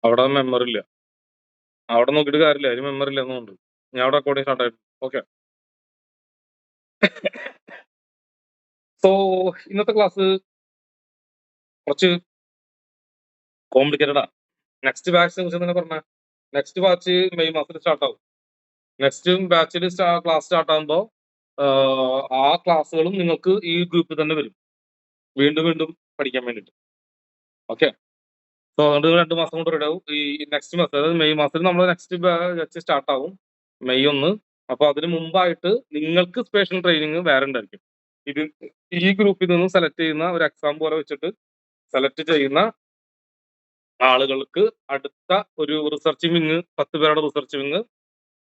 അവിടെ മെമ്മറി ഇല്ല. അവിടെ നോക്കിയിട്ട് കാര്യമില്ല, അതിന് മെമ്മറി ഇല്ല എന്നുണ്ട്. ഞാൻ അവിടെ റെക്കോർഡിങ് സ്റ്റാർട്ട് ആയിട്ട് ഓക്കെ. സോ ഇന്നത്തെ ക്ലാസ് കുറച്ച് കോംപ്ലിക്കേറ്റഡാ. നെക്സ്റ്റ് ബാച്ചിനെ കുറിച്ച് തന്നെ പറഞ്ഞ നെക്സ്റ്റ് ബാച്ച് മെയ് മാസത്തിൽ സ്റ്റാർട്ട് ആവും. നെക്സ്റ്റ് ബാച്ചിൽ ക്ലാസ് സ്റ്റാർട്ട് ആകുമ്പോൾ ആ ക്ലാസ്സുകളും നിങ്ങൾക്ക് ഈ ഗ്രൂപ്പിൽ തന്നെ വരും, വീണ്ടും വീണ്ടും പഠിക്കാൻ വേണ്ടിയിട്ട്. ഓക്കെ. സോ അതുകൊണ്ട് 2 മാസം കൊണ്ട് റെഡി ആവും. ഈ നെക്സ്റ്റ് മാസം, അതായത് മെയ് മാസത്തിൽ നമ്മൾ നെക്സ്റ്റ് ബാച്ച് സ്റ്റാർട്ട് ആവും, മെയ് 1. അപ്പൊ അതിന് മുമ്പായിട്ട് നിങ്ങൾക്ക് സ്പെഷ്യൽ ട്രെയിനിങ് വേറെ ഉണ്ടായിരിക്കും. ഇത് ഈ ഗ്രൂപ്പിൽ നിന്ന് സെലക്ട് ചെയ്യുന്ന ഒരു എക്സാം പോലെ വെച്ചിട്ട് സെലക്ട് ചെയ്യുന്ന ആളുകൾക്ക് അടുത്ത ഒരു റിസർച്ച് വിങ്, 10 പേരുടെ റിസർച്ച് വിങ്,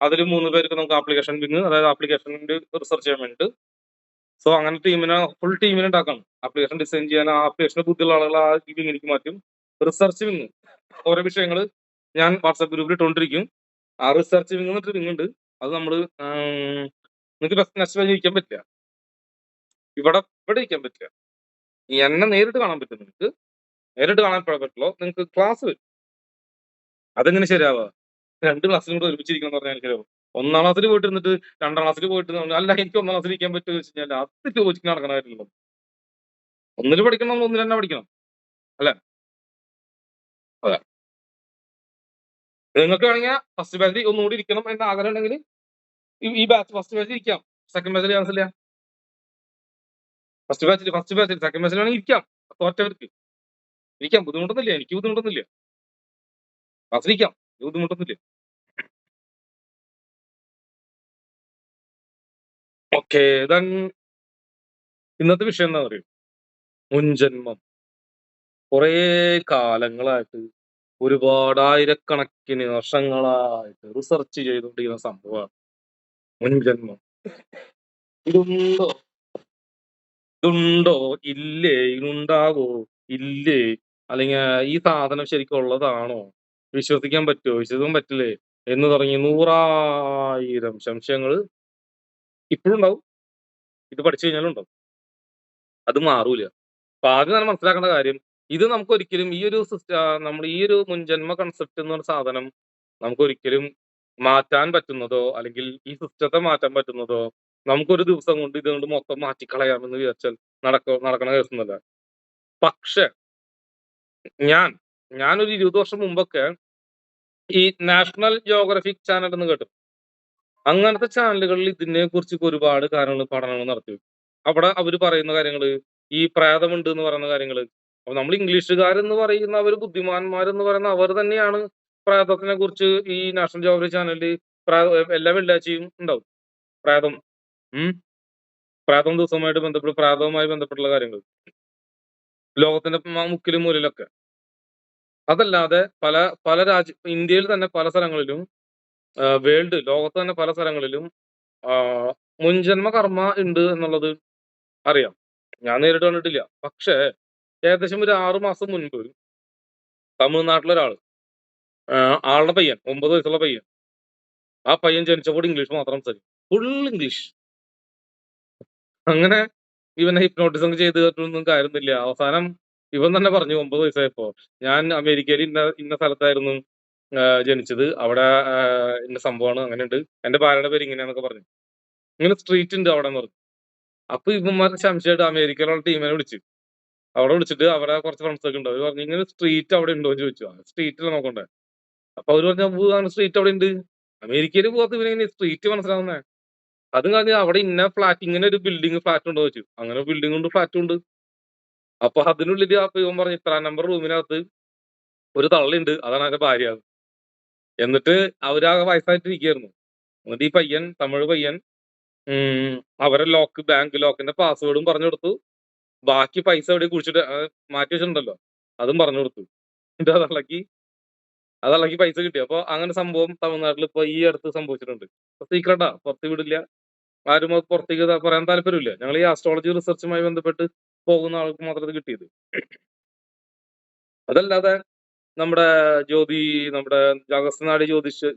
അതിൽ 3 പേർക്ക് നമുക്ക് ആപ്ലിക്കേഷൻ വിങ്, അതായത് ആപ്ലിക്കേഷനിൽ റിസർച്ച് ചെയ്യാൻ വേണ്ടിയിട്ട്. സോ അങ്ങനെ ഫുൾ ടീമിനെ ഉണ്ടാക്കണം. ആപ്ലിക്കേഷൻ ഡിസൈൻ ചെയ്യാൻ ആപ്ലിക്കേഷന് ബുദ്ധിയുള്ള ആളുകൾ ആ വിങ്ങിലേക്ക് മാറ്റും. റിസർച്ച് വിങ് ഓരോ വിഷയങ്ങൾ ഞാൻ വാട്സാപ്പ് ഗ്രൂപ്പിൽ ഇട്ടുകൊണ്ടിരിക്കും. ആ റിസർച്ച് വിങ് എന്നിട്ട് വിങ് ഉണ്ട്, അത് നമ്മൾ നിങ്ങൾക്ക് നെക്സ്റ്റ് പേജ് ഇരിക്കാൻ പറ്റില്ല, ഇവിടെ ഇരിക്കാൻ പറ്റില്ല. എന്നെ നേരിട്ട് കാണാൻ പറ്റും, നിങ്ങൾക്ക് നേരിട്ട് കാണാൻ പറ്റുള്ളൂ. നിങ്ങൾക്ക് ക്ലാസ് വരും. അതെങ്ങനെ ശരിയാവുക? 2 ക്ലാസ്സിലും കൂടെ ഒരുമിച്ചിരിക്കണം എന്ന് പറഞ്ഞാൽ ശരിയാവും. 1ാം ക്ലാസ്സിൽ പോയിട്ട് ഇരുന്നിട്ട് 2ാം ക്ലാസ്സിൽ പോയിട്ട് അല്ല എനിക്ക് 1ാം ക്ലാസ്സിൽ ഇരിക്കാൻ പറ്റുമോ വെച്ച് കഴിഞ്ഞാൽ അത് ലോജിക്ക് നടക്കണ കാര്യമില്ല. 1ൽ പഠിക്കണം, 1ൽ തന്നെ പഠിക്കണം, അല്ലെ? അതെ. നിങ്ങൾക്ക് വേണമെങ്കിൽ ഫസ്റ്റ് ബാച്ചിൽ ഒന്നുകൂടി ഇരിക്കണം എന്ന് ആഗ്രഹം ഉണ്ടെങ്കിൽ ഈ ബാച്ച് ഫസ്റ്റ് ബാച്ചിൽ ഇരിക്കാം. സെക്കൻഡ് ബാച്ചിൽ ചാൻസ് ഇല്ല. ഫസ്റ്റ് ബാച്ചിൽ സെക്കൻഡ് ബാച്ചിൽ വേണമെങ്കിൽ ഇരിക്കാം. തോറ്റവർക്ക് ഇരിക്കാം, ബുദ്ധിമുട്ടൊന്നുമില്ല. എനിക്ക് ബുദ്ധിമുട്ടൊന്നുമില്ല, ക്ലാസ്സിലിരിക്കാം, ബുദ്ധിമുട്ടൊന്നുമില്ല. ഓക്കെ. ദെൻ ഇന്നത്തെ വിഷയം എന്താ പറയുക? മുൻജന്മം. കുറേ കാലങ്ങളായിട്ട്, ഒരുപാട് ആയിരക്കണക്കിന് വർഷങ്ങളായിട്ട് റിസർച്ച് ചെയ്തുകൊണ്ടിരിക്കുന്ന സംഭവമാണ് മുൻജന്മം. ഇതുണ്ടോ ഇല്ലേ, ഇതുണ്ടാവോ ഇല്ലേ, അല്ലെങ്കിൽ ഈ സാധനം ശരിക്കും ഉള്ളതാണോ, വിശ്വസിക്കാൻ പറ്റുമോ, വിശ്വസിക്കാൻ പറ്റില്ലേ എന്ന് തുടങ്ങി 100,000 സംശയങ്ങൾ ഇപ്പോഴും ഉണ്ടാവും. ഇത് പഠിച്ചു കഴിഞ്ഞാലും ഉണ്ടാവും, അത് മാറൂല. അപ്പൊ ആദ്യം തന്നെ മനസ്സിലാക്കേണ്ട കാര്യം, ഇത് നമുക്ക് ഒരിക്കലും ഈ ഒരു നമ്മൾ ഈ ഒരു മുൻജന്മ കൺസെപ്റ്റ് എന്ന് പറഞ്ഞ സാധനം നമുക്ക് ഒരിക്കലും മാറ്റാൻ പറ്റുന്നതോ അല്ലെങ്കിൽ ഈ സിസ്റ്റത്തെ മാറ്റാൻ പറ്റുന്നതോ നമുക്കൊരു ദിവസം കൊണ്ട് ഇതുകൊണ്ട് മൊത്തം മാറ്റിക്കളയാമെന്ന് വിചാരിച്ചാൽ നടക്കണ കേസൊന്നുമല്ല. പക്ഷെ ഞാനൊരു 20 വർഷം മുമ്പൊക്കെ ഈ നാഷണൽ ജിയോഗ്രഫിക് ചാനൽ എന്ന് കേട്ടു. അങ്ങനത്തെ ചാനലുകളിൽ ഇതിനെ കുറിച്ച് ഒരുപാട് കാര്യങ്ങൾ പഠനങ്ങൾ നടത്തി. അവിടെ അവർ പറയുന്ന കാര്യങ്ങൾ, ഈ പ്രേതമുണ്ട് എന്ന് പറയുന്ന കാര്യങ്ങൾ, അപ്പൊ നമ്മൾ ഇംഗ്ലീഷുകാരെന്ന് പറയുന്ന അവർ ബുദ്ധിമാന്മാരെന്ന് പറയുന്ന അവർ തന്നെയാണ് പ്രേതത്തിനെ കുറിച്ച് ഈ നാഷണൽ ജിയോഗ്രഫി ചാനലിൽ എല്ലാ വെള്ളിയാഴ്ചയും ഉണ്ടാവും പ്രേതം. പ്രേതം ദിവസവുമായിട്ട് ബന്ധപ്പെട്ട് പ്രേതവുമായി ബന്ധപ്പെട്ടുള്ള കാര്യങ്ങൾ ലോകത്തിന്റെ മുക്കിലും മൂലയിലൊക്കെ. അതല്ലാതെ പല പല ഇന്ത്യയിൽ തന്നെ പല സ്ഥലങ്ങളിലും, ലോകത്ത് തന്നെ പല സ്ഥലങ്ങളിലും മുൻജന്മ കർമ്മ ഉണ്ട് എന്നുള്ളത് അറിയാം. ഞാൻ നേരിട്ട് കണ്ടിട്ടില്ല. പക്ഷേ ഏകദേശം ഒരു 6 മാസം മുൻപ് തമിഴ്നാട്ടിലൊരാള്, ആളുടെ പയ്യൻ, 9 വയസ്സുള്ള പയ്യൻ, ആ പയ്യൻ ജനിച്ചപ്പോൾ ഇംഗ്ലീഷ് മാത്രം സംസാരിക്കും, ഫുൾ ഇംഗ്ലീഷ്. അങ്ങനെ ഇവനെ ഹിപ്നോട്ടിസം ചെയ്തിട്ടൊന്നും കാര്യമൊന്നുമില്ല. അവസാനം ഇവൻ തന്നെ പറഞ്ഞു 9 വയസ്സായപ്പോ, ഞാൻ അമേരിക്കയിൽ ഇന്ന സ്ഥലത്തായിരുന്നു ജനിച്ചത്, അവിടെ ഇന്ന സംഭവമാണ്, അങ്ങനെയുണ്ട്, എന്റെ ഭാര്യയുടെ പേര് ഇങ്ങനെയാന്നൊക്കെ പറഞ്ഞു. ഇങ്ങനെ സ്ട്രീറ്റ് ഉണ്ട് അവിടെ എന്ന് പറഞ്ഞു. അപ്പൊ ഇവന്മാർക്ക് സംശയമായിട്ട് അമേരിക്കയിലുള്ള ടീമിനെ അവിടെ വിളിച്ചിട്ട് അവിടെ കുറച്ച് ഫ്രണ്ട്സ് ഒക്കെ ഉണ്ട്, അവർ പറഞ്ഞു ഇങ്ങനെ സ്ട്രീറ്റ് അവിടെ ഉണ്ടോ എന്ന് ചോദിച്ചു. സ്ട്രീറ്റിൽ നോക്കണ്ടേ. അപ്പൊ അവര് പറഞ്ഞു സ്ട്രീറ്റ് അവിടെ ഉണ്ട്. അമേരിക്കയിൽ പോകാത്ത ഇവനെ സ്ട്രീറ്റ് മനസ്സിലാവുന്നേ. അതും കഴിഞ്ഞ് അവിടെ ഇന്ന ഫ്ലാറ്റ്, ഇങ്ങനെ ഒരു ബിൽഡിംഗ് ഫ്ലാറ്റ് ഉണ്ടോ ചോദിച്ചു. അങ്ങനെ ബിൽഡിംഗ് ഉണ്ട്, ഫ്ലാറ്റും ഉണ്ട്. അപ്പൊ അതിനുള്ളിൽ അപ്പൊ ഇവൻ പറഞ്ഞു ഇത്ര നമ്പർ റൂമിനകത്ത് ഒരു തള്ളിണ്ട്, അതാണ് അവന്റെ ഭാര്യ. എന്നിട്ട് അവരാകെ വയസ്സായിട്ടിരിക്കുകയായിരുന്നു. എന്നിട്ട് ഈ പയ്യൻ, തമിഴ് പയ്യൻ, അവരെ ബാങ്ക് ലോക്കിന്റെ പാസ്വേഡും പറഞ്ഞു കൊടുത്തു, ബാക്കി പൈസ എവിടെ കുടിച്ചിട്ട് മാറ്റി വെച്ചിട്ടുണ്ടല്ലോ അതും പറഞ്ഞു കൊടുത്തു. എന്നിട്ട് അതളക്കി പൈസ കിട്ടി. അപ്പൊ അങ്ങനെ സംഭവം തമിഴ്നാട്ടിൽ ഇപ്പൊ ഈ അടുത്ത് സംഭവിച്ചിട്ടുണ്ട്. സീക്രട്ടാ, പുറത്ത് വിടില്ല, ആരും പുറത്തേക്ക് പറയാൻ താല്പര്യമില്ല. ഞങ്ങൾ ഈ ആസ്ട്രോളജി റിസർച്ചുമായി ബന്ധപ്പെട്ട് പോകുന്ന ആൾക്ക് മാത്രം ഇത് കിട്ടിയത്. അതല്ലാതെ നമ്മുടെ നമ്മുടെ അഗസ്ത്യനാടി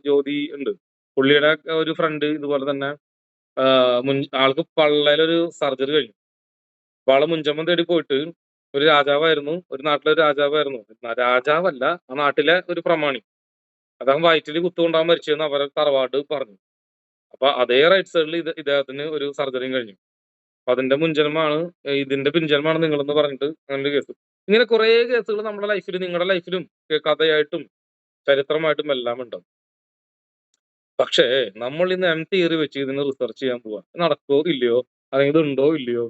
ജ്യോതി ഉണ്ട്, പുള്ളിയുടെ ഒരു ഫ്രണ്ട് ഇതുപോലെ തന്നെ ആൾക്ക് പള്ളയിലൊരു സർജറി കഴിഞ്ഞു. അപ്പൊ ആള് മുൻജന്മം തേടി പോയിട്ട് ഒരു രാജാവായിരുന്നു. ഒരു നാട്ടിലെ ഒരു രാജാവായിരുന്നു. രാജാവല്ല, ആ നാട്ടിലെ ഒരു പ്രമാണി. അദ്ദേഹം വയറ്റില് കുത്തുകൊണ്ടാവാൻ മരിച്ചതെന്ന് അവരെ തറവാട് പറഞ്ഞു. അപ്പൊ അതേ റൈറ്റ് സൈഡിൽ ഇദ്ദേഹത്തിന് ഒരു സർജറിയും കഴിഞ്ഞു. അപ്പൊ അതിന്റെ മുൻജന്മാണ്, ഇതിന്റെ പിൻജന്മാണ് നിങ്ങളെന്ന് പറഞ്ഞിട്ട് അങ്ങനെ കേസ്. ഇങ്ങനെ കുറെ കേസുകൾ നമ്മുടെ ലൈഫിൽ, നിങ്ങളുടെ ലൈഫിലും കഥയായിട്ടും ചരിത്രമായിട്ടും എല്ലാം ഉണ്ടാവും. പക്ഷേ നമ്മൾ ഇന്ന് തിയറി വെച്ച് ഇതിന് റിസർച്ച് ചെയ്യാൻ പോവാ. നടക്കോ ഇല്ലയോ, അല്ലെങ്കിൽ ഇതുണ്ടോ ഇല്ലയോ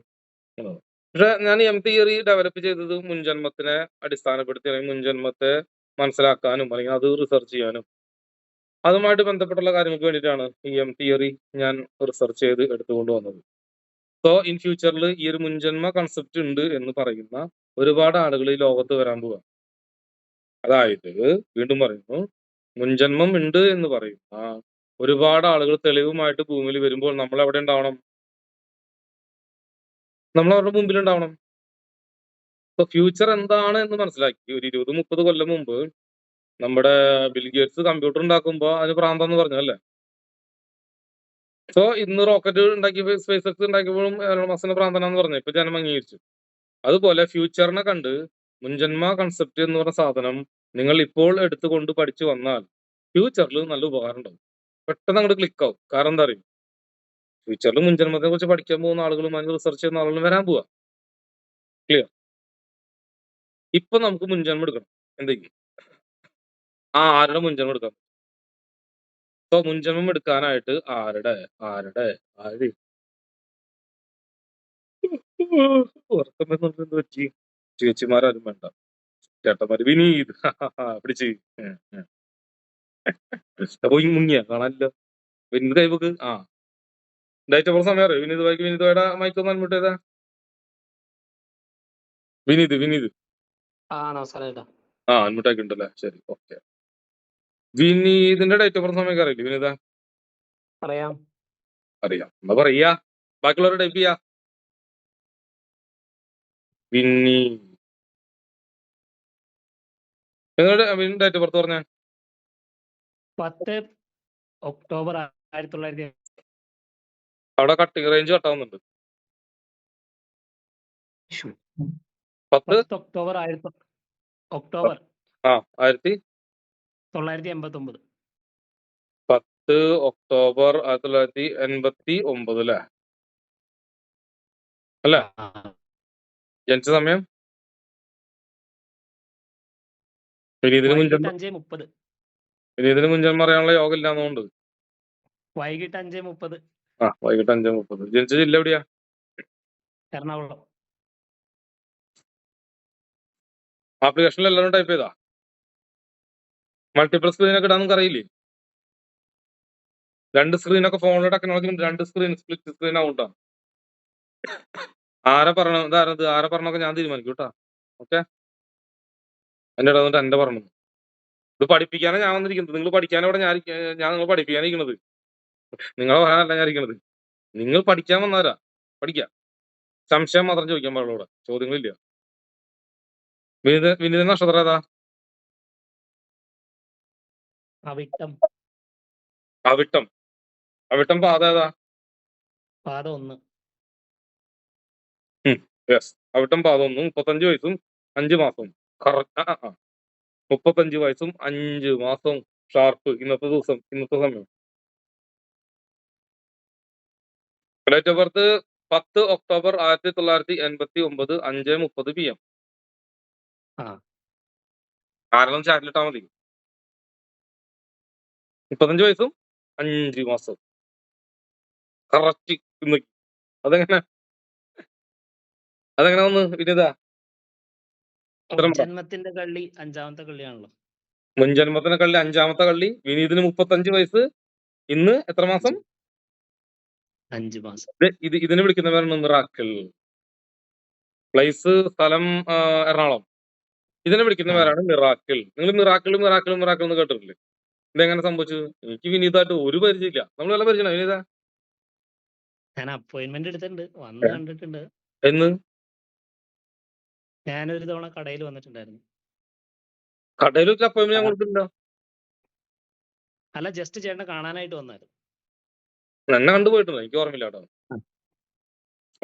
എന്നുള്ളത്. പക്ഷെ ഞാൻ തിയറി ഡെവലപ്പ് ചെയ്തത് മുൻജന്മത്തിനെ അടിസ്ഥാനപ്പെടുത്തി, അല്ലെങ്കിൽ മുൻജന്മത്തെ മനസ്സിലാക്കാനും അല്ലെങ്കിൽ അത് റിസർച്ച് ചെയ്യാനും അതുമായിട്ട് ബന്ധപ്പെട്ടുള്ള കാര്യങ്ങൾക്ക് വേണ്ടിയിട്ടാണ് ഈ തിയറി ഞാൻ റിസർച്ച് ചെയ്ത് എടുത്തുകൊണ്ട് വന്നത്. സോ ഇൻ ഫ്യൂച്ചറിൽ ഈ ഒരു മുൻജന്മ കൺസെപ്റ്റ് ഉണ്ട് എന്ന് പറയുന്ന ഒരുപാട് ആളുകൾ ഈ ലോകത്ത് വരാൻ പോവാ. അതായത് വീണ്ടും പറയുന്നു, മുൻജന്മം ഉണ്ട് എന്ന് പറയുന്ന ഒരുപാട് ആളുകൾ തെളിവുമായിട്ട് ഭൂമിയിൽ വരുമ്പോൾ നമ്മൾ എവിടെ ഉണ്ടാവണം? നമ്മൾ അവരുടെ മുമ്പിൽ ഉണ്ടാവണം. സോ ഫ്യൂച്ചർ എന്താണ് എന്ന് മനസ്സിലാക്കി ഒരു 20-30 കൊല്ലം മുമ്പ് നമ്മുടെ ബിൽഗേറ്റ്സ് കമ്പ്യൂട്ടർ ഉണ്ടാക്കുമ്പോ അതിന് പ്രാന്താന്ന് പറഞ്ഞു അല്ലേ? സോ ഇന്ന് റോക്കറ്റ് ഉണ്ടാക്കിയപ്പോ, സ്പേസ് എക്സ് ഉണ്ടാക്കിയപ്പോഴും എലോൺ മസ്കിന് പ്രാന്തനാന്ന് പറഞ്ഞു. ഇപ്പൊ ജനം അംഗീകരിച്ചു. അതുപോലെ ഫ്യൂച്ചറിനെ കണ്ട് മുൻജന്മ കൺസെപ്റ്റ് എന്ന് പറഞ്ഞ സാധനം നിങ്ങൾ ഇപ്പോൾ എടുത്തുകൊണ്ട് പഠിച്ചു വന്നാൽ ഫ്യൂച്ചറിൽ നല്ല ഉപകാരം ഉണ്ടാവും. പെട്ടെന്ന് അങ്ങോട്ട് ക്ലിക്ക് ആവും. കാരണം എന്താ അറിയും, ഫ്യൂച്ചറിൽ മുൻജന്മത്തെ കുറിച്ച് പഠിക്കാൻ പോകുന്ന ആളുകളും അതിന് റിസർച്ച് ചെയ്യുന്ന ആളുകളും വരാൻ പോവാ. ക്ലിയർ? ഇപ്പൊ നമുക്ക് മുൻജന്മം എടുക്കണം. എന്തെങ്കിലും ആരുടെ മുൻജന്മം എടുക്കാം? ഇപ്പൊ മുൻജന്മം എടുക്കാനായിട്ട് ആരുടെ ആരുടെ ആര് ഉറക്കം വരുന്നുണ്ട് വെച്ച് ചേച്ചിമാരും വേണ്ട, ചേട്ടന്മാര് വിനീത് പിടിച്ച് പോയി മുങ്ങിയ കാണാനില്ല. വിനീത് കൈബുക്ക് ഡേറ്റ് ഓഫ് സമയം അറിയോ? വിനീത് വായിക്ക്. വിനീതയുടെ മൈക്കൊന്ന് അൺമ്യൂട്ട് ചെയ്താ. വിനീത് അൺമ്യൂട്ട് ആക്കിണ്ടല്ലേ? ശരി, ഓക്കെ. വിനീതിന്റെ ഡേറ്റ് ഓഫ് സമയം അറിയില്ലേ വിനീത? അറിയാം. എന്താ പറയാ, ബാക്കിയുള്ളവരെ ടൈപ്പ് ചെയ്യാ. വിന്നി നിങ്ങളുടെ ഡേറ്റ് ഓഫ് ബർത്ത് പറഞ്ഞ 10 ഒക്ടോബർ 1900. അവിടെ കട്ടിങ് റേഞ്ച് കട്ടാവുന്നുണ്ട്. 10 ഒക്ടോബർ 1989. 10 ഒക്ടോബർ 1989 അല്ലേ? അല്ലേ? ജനിച്ച സമയം വിനീതിന് മുൻജന്മം അറിയാനുള്ള യോഗം ഇല്ലാന്നുകൊണ്ട് വൈകിട്ട് 5:30. വൈകിട്ട് 5:30. ജനിച്ച ജില്ല എവിടെയാ? എറണാകുളം. ആപ്ലിക്കേഷനിൽ എല്ലാവരും ടൈപ്പ് ചെയ്താ? മൾട്ടിപ്പിൾ സ്ക്രീനൊക്കെ ഇടാൻ നിങ്ങൾക്ക് അറിയില്ലേ? 2 സ്ക്രീനൊക്കെ ഫോണിലെ ടെക്നോളജി 2 സ്ക്രീൻ, സ്പ്ലിറ്റ് സ്ക്രീൻ ആവൂട്ടാ. ആരെ പറഞ്ഞൊക്കെ ഞാൻ തീരുമാനിക്കും കേട്ടാ. ഓക്കെ, എന്റെ ഇട വന്നിട്ട് എന്റെ പറഞ്ഞു. ഇത് പഠിപ്പിക്കാനാണ് ഞാൻ വന്നിരിക്കുന്നത്. നിങ്ങൾ പഠിക്കാനവിടെ ഞാൻ നിങ്ങൾ പഠിപ്പിക്കാനിരിക്കുന്നത്. നിങ്ങളെ പറയാനല്ല ഞാൻ ഇരിക്കുന്നത്. നിങ്ങൾ പഠിക്കാൻ വന്നവരാ. പഠിക്കാം. സംശയം മാത്രം ചോദിക്കാൻ പാടുള്ളൂ. ഇവിടെ ചോദ്യങ്ങളില്ല. വിനീത നക്ഷത്രം ഏതാ? അവിട്ടം പാത ഏതാ? പാത 1. യെസ്, അവിട്ടം പാത 1. 35 വയസ്സും 5 മാസവും. 35 വയസ്സും 5 മാസവും ഷാർപ്പ്. ഇന്നത്തെ ദിവസം, ഇന്നത്തെ സമയം. Date of birth 10 October 1989 5:30 PM. ആരെല്ലാം ചാറ്റിലിട്ടാ മതി. 35 വയസ്സും 5 മാസവും കറക്റ്റ്. അതെങ്ങനെ ഒന്ന് വിനീതാ? മുൻജന്മത്തിന്റെ കള്ളി 5ാമത്തെ കള്ളിയാണല്ലോ. മുൻജന്മത്തിന്റെ കള്ളി 5ാമത്തെ കള്ളി. വിനീതിന് 35 വയസ്സ്. ഇന്ന് എത്ര മാസം? 5 മാസം. ഇതിനെ വിളിക്കുന്ന പേരാണ് മിറാക്കിൾ. പ്ലേസ്, സ്ഥലം എറണാകുളം. ഇതിനെ വിളിക്കുന്ന പേരാണ് മിറാക്കിൾ. നിങ്ങൾ മിറാക്കിൾ എന്ന് കേട്ടിട്ടില്ലേ? ഇതെങ്ങനെ സംഭവിച്ചു? എനിക്ക് വിനീതായിട്ട് ഒരു പരിചയമില്ല. നമ്മൾ നല്ല പരിചയമാണ് വിനീത. ഞാൻ അപ്പോയിന്റ്മെന്റ് എടുത്തിട്ടുണ്ട്, വന്ന് കണ്ടിട്ടുണ്ട്. എന്ന്? ഞാനൊരു തവണ കടയിൽ വന്നിട്ടുണ്ടായിരുന്നു. കടയിൽ വെച്ച് അപ്പോയിന്റ്മെന്റ് ഞാൻ കൊടുത്തിട്ടില്ല. അല്ല, ജസ്റ്റ് ചേട്ടനെ കാണാനായിട്ട് വന്നായിരുന്നു. എന്നെ കണ്ടുപോയിട്ടുണ്ട്, എനിക്ക് ഓർമ്മയില്ല കേട്ടോ.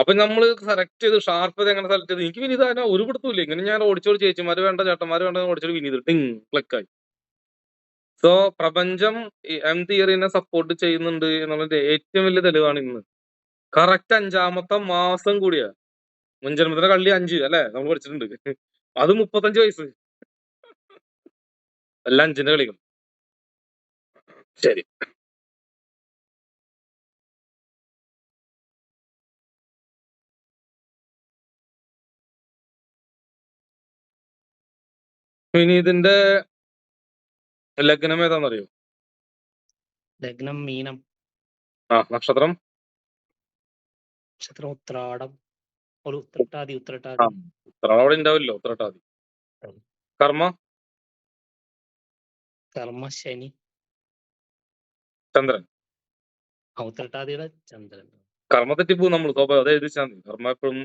അപ്പൊ നമ്മള് സെലക്ട് ചെയ്ത് ഷാർപ്പ് എങ്ങനെ സെലക്ട് ചെയ്ത് എനിക്ക് വിനീത് അതിനെ ഒരു പിടുത്തമില്ല. ഇങ്ങനെ ഞാൻ ഓടിച്ചോട് ചേച്ചിമാര് വേണ്ട ചേട്ടന്മാര് വേണ്ട ഓടിച്ചോട് വിനീത് ടിങ് ക്ലിക്കായി. സോ പ്രപഞ്ചം എം തിയറിനെ സപ്പോർട്ട് ചെയ്യുന്നുണ്ട് എന്നുള്ളതിന്റെ ഏറ്റവും വലിയ തെളിവാണ് ഇന്ന്. കറക്റ്റ് 5ാമത്തെ മാസം കൂടിയാ. മുൻജന്മത്തിലെ കള്ളി 5 അല്ലെ നമ്മൾ പഠിച്ചിട്ടുണ്ട്. അത് 35 വയസ്സ്. എല്ലാം 5ന്റെ കളികൾ. ശരി. വിനീതിന്റെ ലഗ്നം ഏതാണെന്നറിയോ? ലഗ്നം മീനം. നക്ഷത്രം നക്ഷത്രം ഉത്രാടം. ഒരു ഉത്രട്ടാതി. അവിടെ ഉണ്ടാവില്ലോ ഉത്രട്ടാതി. കർമ്മ കർമ്മ ശനി. ചന്ദ്രൻ. ഉത്രട്ടാതിയുടെ ചന്ദ്രൻ. കർമ്മ തെറ്റിപ്പോവും നമ്മൾ സ്വാഭാവികം. അത് എഴുതിച്ചാൽ മതി. കർമ്മ എപ്പോഴും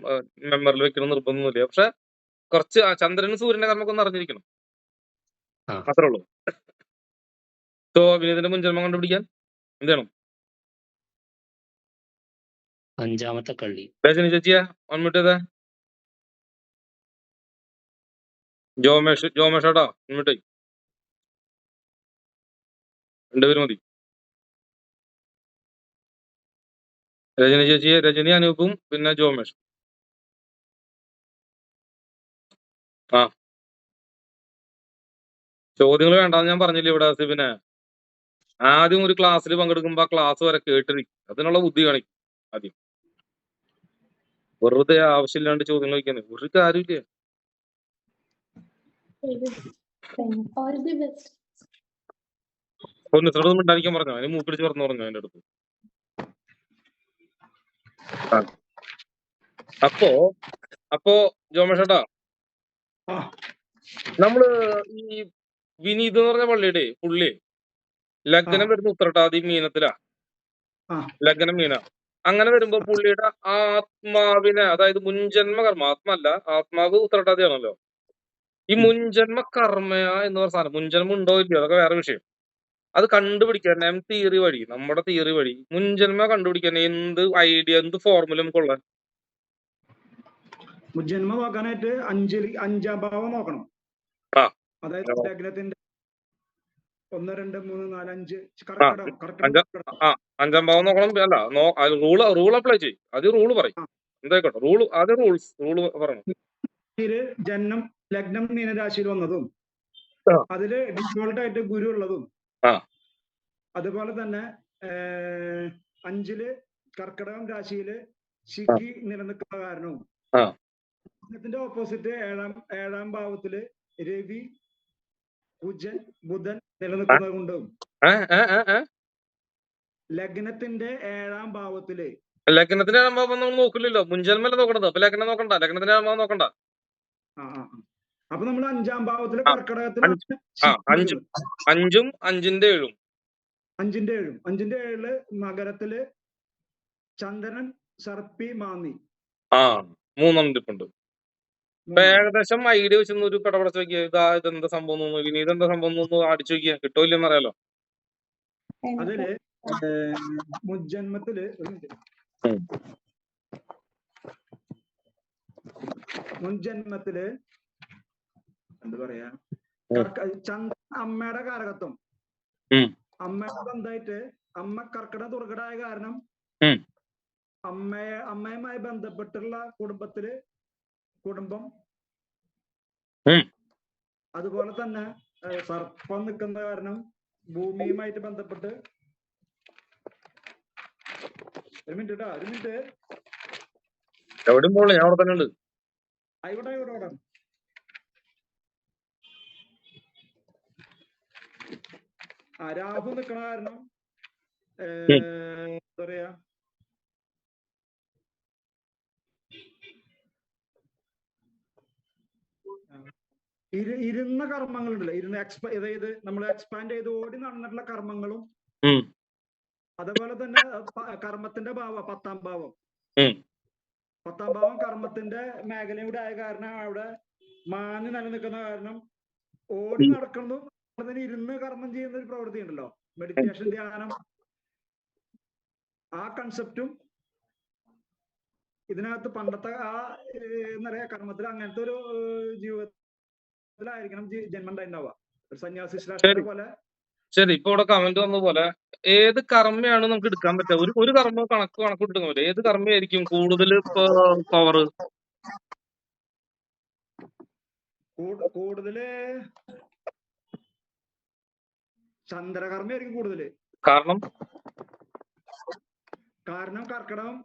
മെമ്മറിൽ വെക്കണം നിർബന്ധമൊന്നുമില്ല. പക്ഷെ കുറച്ച് ചന്ദ്രനും സൂര്യന്റെ കർമ്മൊക്കെ ഒന്ന് അറിഞ്ഞിരിക്കണം. അത്രേ ഉള്ളൂ. സോ വിനീതിന്റെ മുൻജന്മം കണ്ടുപിടിക്കാൻ എന്ത് ചെയ്യണം? 5ാമത്തെ കള്ളി. രജനി ചേച്ചിയാ അൺമ്യൂട്ട് ചെയ്തേ. ജോമേഷേട്ടാ അൺമ്യൂട്ട് ചെയ്. 2 പേര് മതി. രജനി ചേച്ചിയെ, രജനി അനൂപും പിന്നെ ജോമേഷ്. ചോദ്യങ്ങൾ വേണ്ടാന്ന് ഞാൻ പറഞ്ഞില്ലേ ഇവിടെ സിബിനെ. ആദ്യം ഒരു ക്ലാസ്സിൽ പങ്കെടുക്കുമ്പോ ആ ക്ലാസ് വരെ കേട്ടിരിക്കും. അതിനുള്ള ബുദ്ധി കാണിക്കും ആദ്യം. വെറുതെ ആവശ്യമില്ലാണ്ട് ചോദ്യങ്ങൾ ചോദിക്കുന്നത് ഒരു കാര്യമില്ല. നിസ്സോടൊന്നും ഉണ്ടായിരിക്കാൻ പറഞ്ഞു. അതിന് മൂപ്പിടിച്ച് പറഞ്ഞു പറഞ്ഞു അതിന്റെ അടുത്ത്. അപ്പോ ജോമേഷേട്ടാ, നമ്മള് ഈ വിനീത് എന്ന് പറഞ്ഞ പുള്ളി ലഗ്നം വരുന്ന ഉത്രട്ടാതി മീനത്തിലാ. ലഗ്നം മീന. അങ്ങനെ വരുമ്പോ പുള്ളിയുടെ ആത്മാവിനെ, അതായത് മുൻജന്മ കർമ്മ, ആത്മല്ല ആത്മാവ് ഉത്രട്ടാതിയാണല്ലോ. ഈ മുൻജന്മ കർമ്മയ എന്ന് പറഞ്ഞ സാധനം, മുൻജന്മം ഉണ്ടോ ഇല്ലയോ അതൊക്കെ വേറെ വിഷയം. അത് കണ്ടുപിടിക്കാൻ തിയറി വഴി, നമ്മുടെ തിയറി വഴി മുൻജന്മ കണ്ടുപിടിക്കാൻ എന്ത് ഐഡിയ, എന്ത് ഫോർമുല നമുക്കുള്ള? മുൻജന്മ നോക്കാനായിട്ട് 5ാം ഭാവം നോക്കണം. അതായത് ലഗ്നത്തിന്റെ 1, 2, 3, 4, 5 കർക്കിടകം. 5ാം ഭാവം നോക്കണം. അല്ല റൂൾ അപ്ലൈ ചെയ്യും. അത് റൂള് പറയും. എന്തായിക്കോട്ടെ റൂള്, അത് റൂള് പറയണം. ജന്മം ലഗ്നം മീനരാശിയിൽ വന്നതും അതില് ഡിഫോൾട്ട് ആയിട്ട് ഗുരു ഉള്ളതും അതുപോലെ തന്നെ 5 കർക്കിടകം രാശിയില് ശിഖി നിലനിൽക്കുന്ന കാരണവും ലഗ്നത്തിന്റെ ഓപ്പോസിറ്റ് 7ാം ഭാവത്തില് രവി, കുജൻ, ബുധൻ നിലനിൽക്കുന്നത് കൊണ്ടും ലഗ്നത്തിന്റെ 7ാം ഭാവത്തില് ലഗ്നത്തിന്റെ 7ാം ഭാവം നമ്മൾ നോക്കില്ലല്ലോ. മുൻജന്മല്ല നോക്കണത്. അപ്പൊ ലഗ്നം നോക്കണ്ട. ലഗ്നത്തിന്റെ 7ാം ഭാവം നോക്കണ്ട. അപ്പൊ നമ്മൾ 5ാം ഭാവത്തില് കർക്കിടകത്തില് 5ഉം 5ന്റെ 7ഉം 5ന്റെ 7 മകരത്തില് ചന്ദ്രൻ, സർപ്പി, മാന്നി 3 ഡിപ്പുണ്ട്. ഇപ്പൊ ഏകദേശം ഐഡിയ വെച്ചൊന്ന് ഒരു പടപടച്ച് നോക്കിയാ ഇതെന്താ സംഭവം തോന്നുന്നു, ഇനി ഇതെന്താ സംഭവം തോന്നുന്നു അടിച്ചു നോക്കിയാ കിട്ടുമില്ലെന്ന് അറിയാലോ. അതില് മുൻജന്മത്തില് എന്താ പറയാ, ചന്ദ്രൻ അമ്മയുടെ കാരകത്വം, അമ്മയുടെ ബന്ധമായിട്ട്, അമ്മ കർക്കിടക ദുർഘടമായ കാരണം അമ്മയുമായി ബന്ധപ്പെട്ടുള്ള കുടുംബം, അതുപോലെ തന്നെ സർപ്പം നിൽക്കുന്ന കാരണം ഭൂമിയുമായിട്ട് ബന്ധപ്പെട്ട്. ഒരു മിനിറ്റ് എവിടെയും പോളെ, ഞാൻ അവിടെ തന്നെ ഉണ്ട്. ആയിക്കോട്ടെ. രാഹു നിൽക്കണ കാരണം എന്താ പറയാ, ഇരുന്ന കർമ്മങ്ങളുണ്ടല്ലോ, അതായത് നമ്മൾ എക്സ്പാൻഡ് ചെയ്ത് ഓടി നടന്നിട്ടുള്ള കർമ്മങ്ങളും, അതുപോലെ തന്നെ കർമ്മത്തിന്റെ ഭാവം 10ാം ഭാവം. 10ാം ഭാവം കർമ്മത്തിന്റെ മേഖലയും കൂടെ ആയ കാരണം അവിടെ മാന്യം നിലനിൽക്കുന്ന കാരണം ഓടി നടക്കുന്നതും ഇരുന്ന് കർമ്മം ചെയ്യുന്ന ഒരു പ്രവൃത്തി ഉണ്ടല്ലോ, മെഡിറ്റേഷൻ, ധ്യാനം, ആ കൺസെപ്റ്റും ഇതിനകത്ത് പണ്ടത്തെ ആ എന്താ പറയാ കർമ്മത്തിൽ അങ്ങനത്തെ ഒരു ജീവിതത്തിലായിരിക്കണം ജന്മം ഉണ്ടാവുക. ഒരു സന്യാസി ശ്രേഷ്ഠനെ പോലെ. ശരി, ഇപ്പൊ ഇവിടെ കമന്റ് വന്ന പോലെ ഏത് കർമ്മയാണ് നമുക്ക് എടുക്കാൻ പറ്റുക? ഒരു കർമ്മ കണക്കെടുക്കാൻ പറ്റും. ഏത് കർമ്മയായിരിക്കും കൂടുതൽ പവർ? കൂടുതല് ചന്ദ്രകർമ്മയായിരിക്കും കൂടുതല്. കാരണം കർക്കിടകം,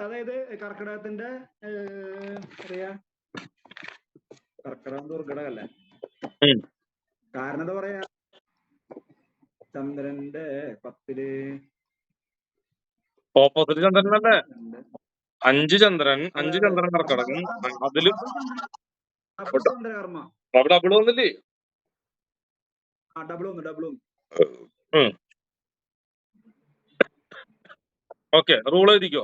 അതായത് കർക്കിടകത്തിന്റെ കർക്കിടകം ദുർഘടകല്ലേ. കാരണം എന്താ പറയാ, ചന്ദ്രന്റെ 10 ഓപ്പോസിറ്റ് ചന്ദ്രനല്ലേ? 5 ചന്ദ്രൻ കർക്കിടകം. അതിലും ചന്ദ്രകർമ്മ ഡബിൾ വന്നില്ലേ? ഡബിൾ വന്നു. ഓക്കെ, റൂൾ എഴുതിക്കോ.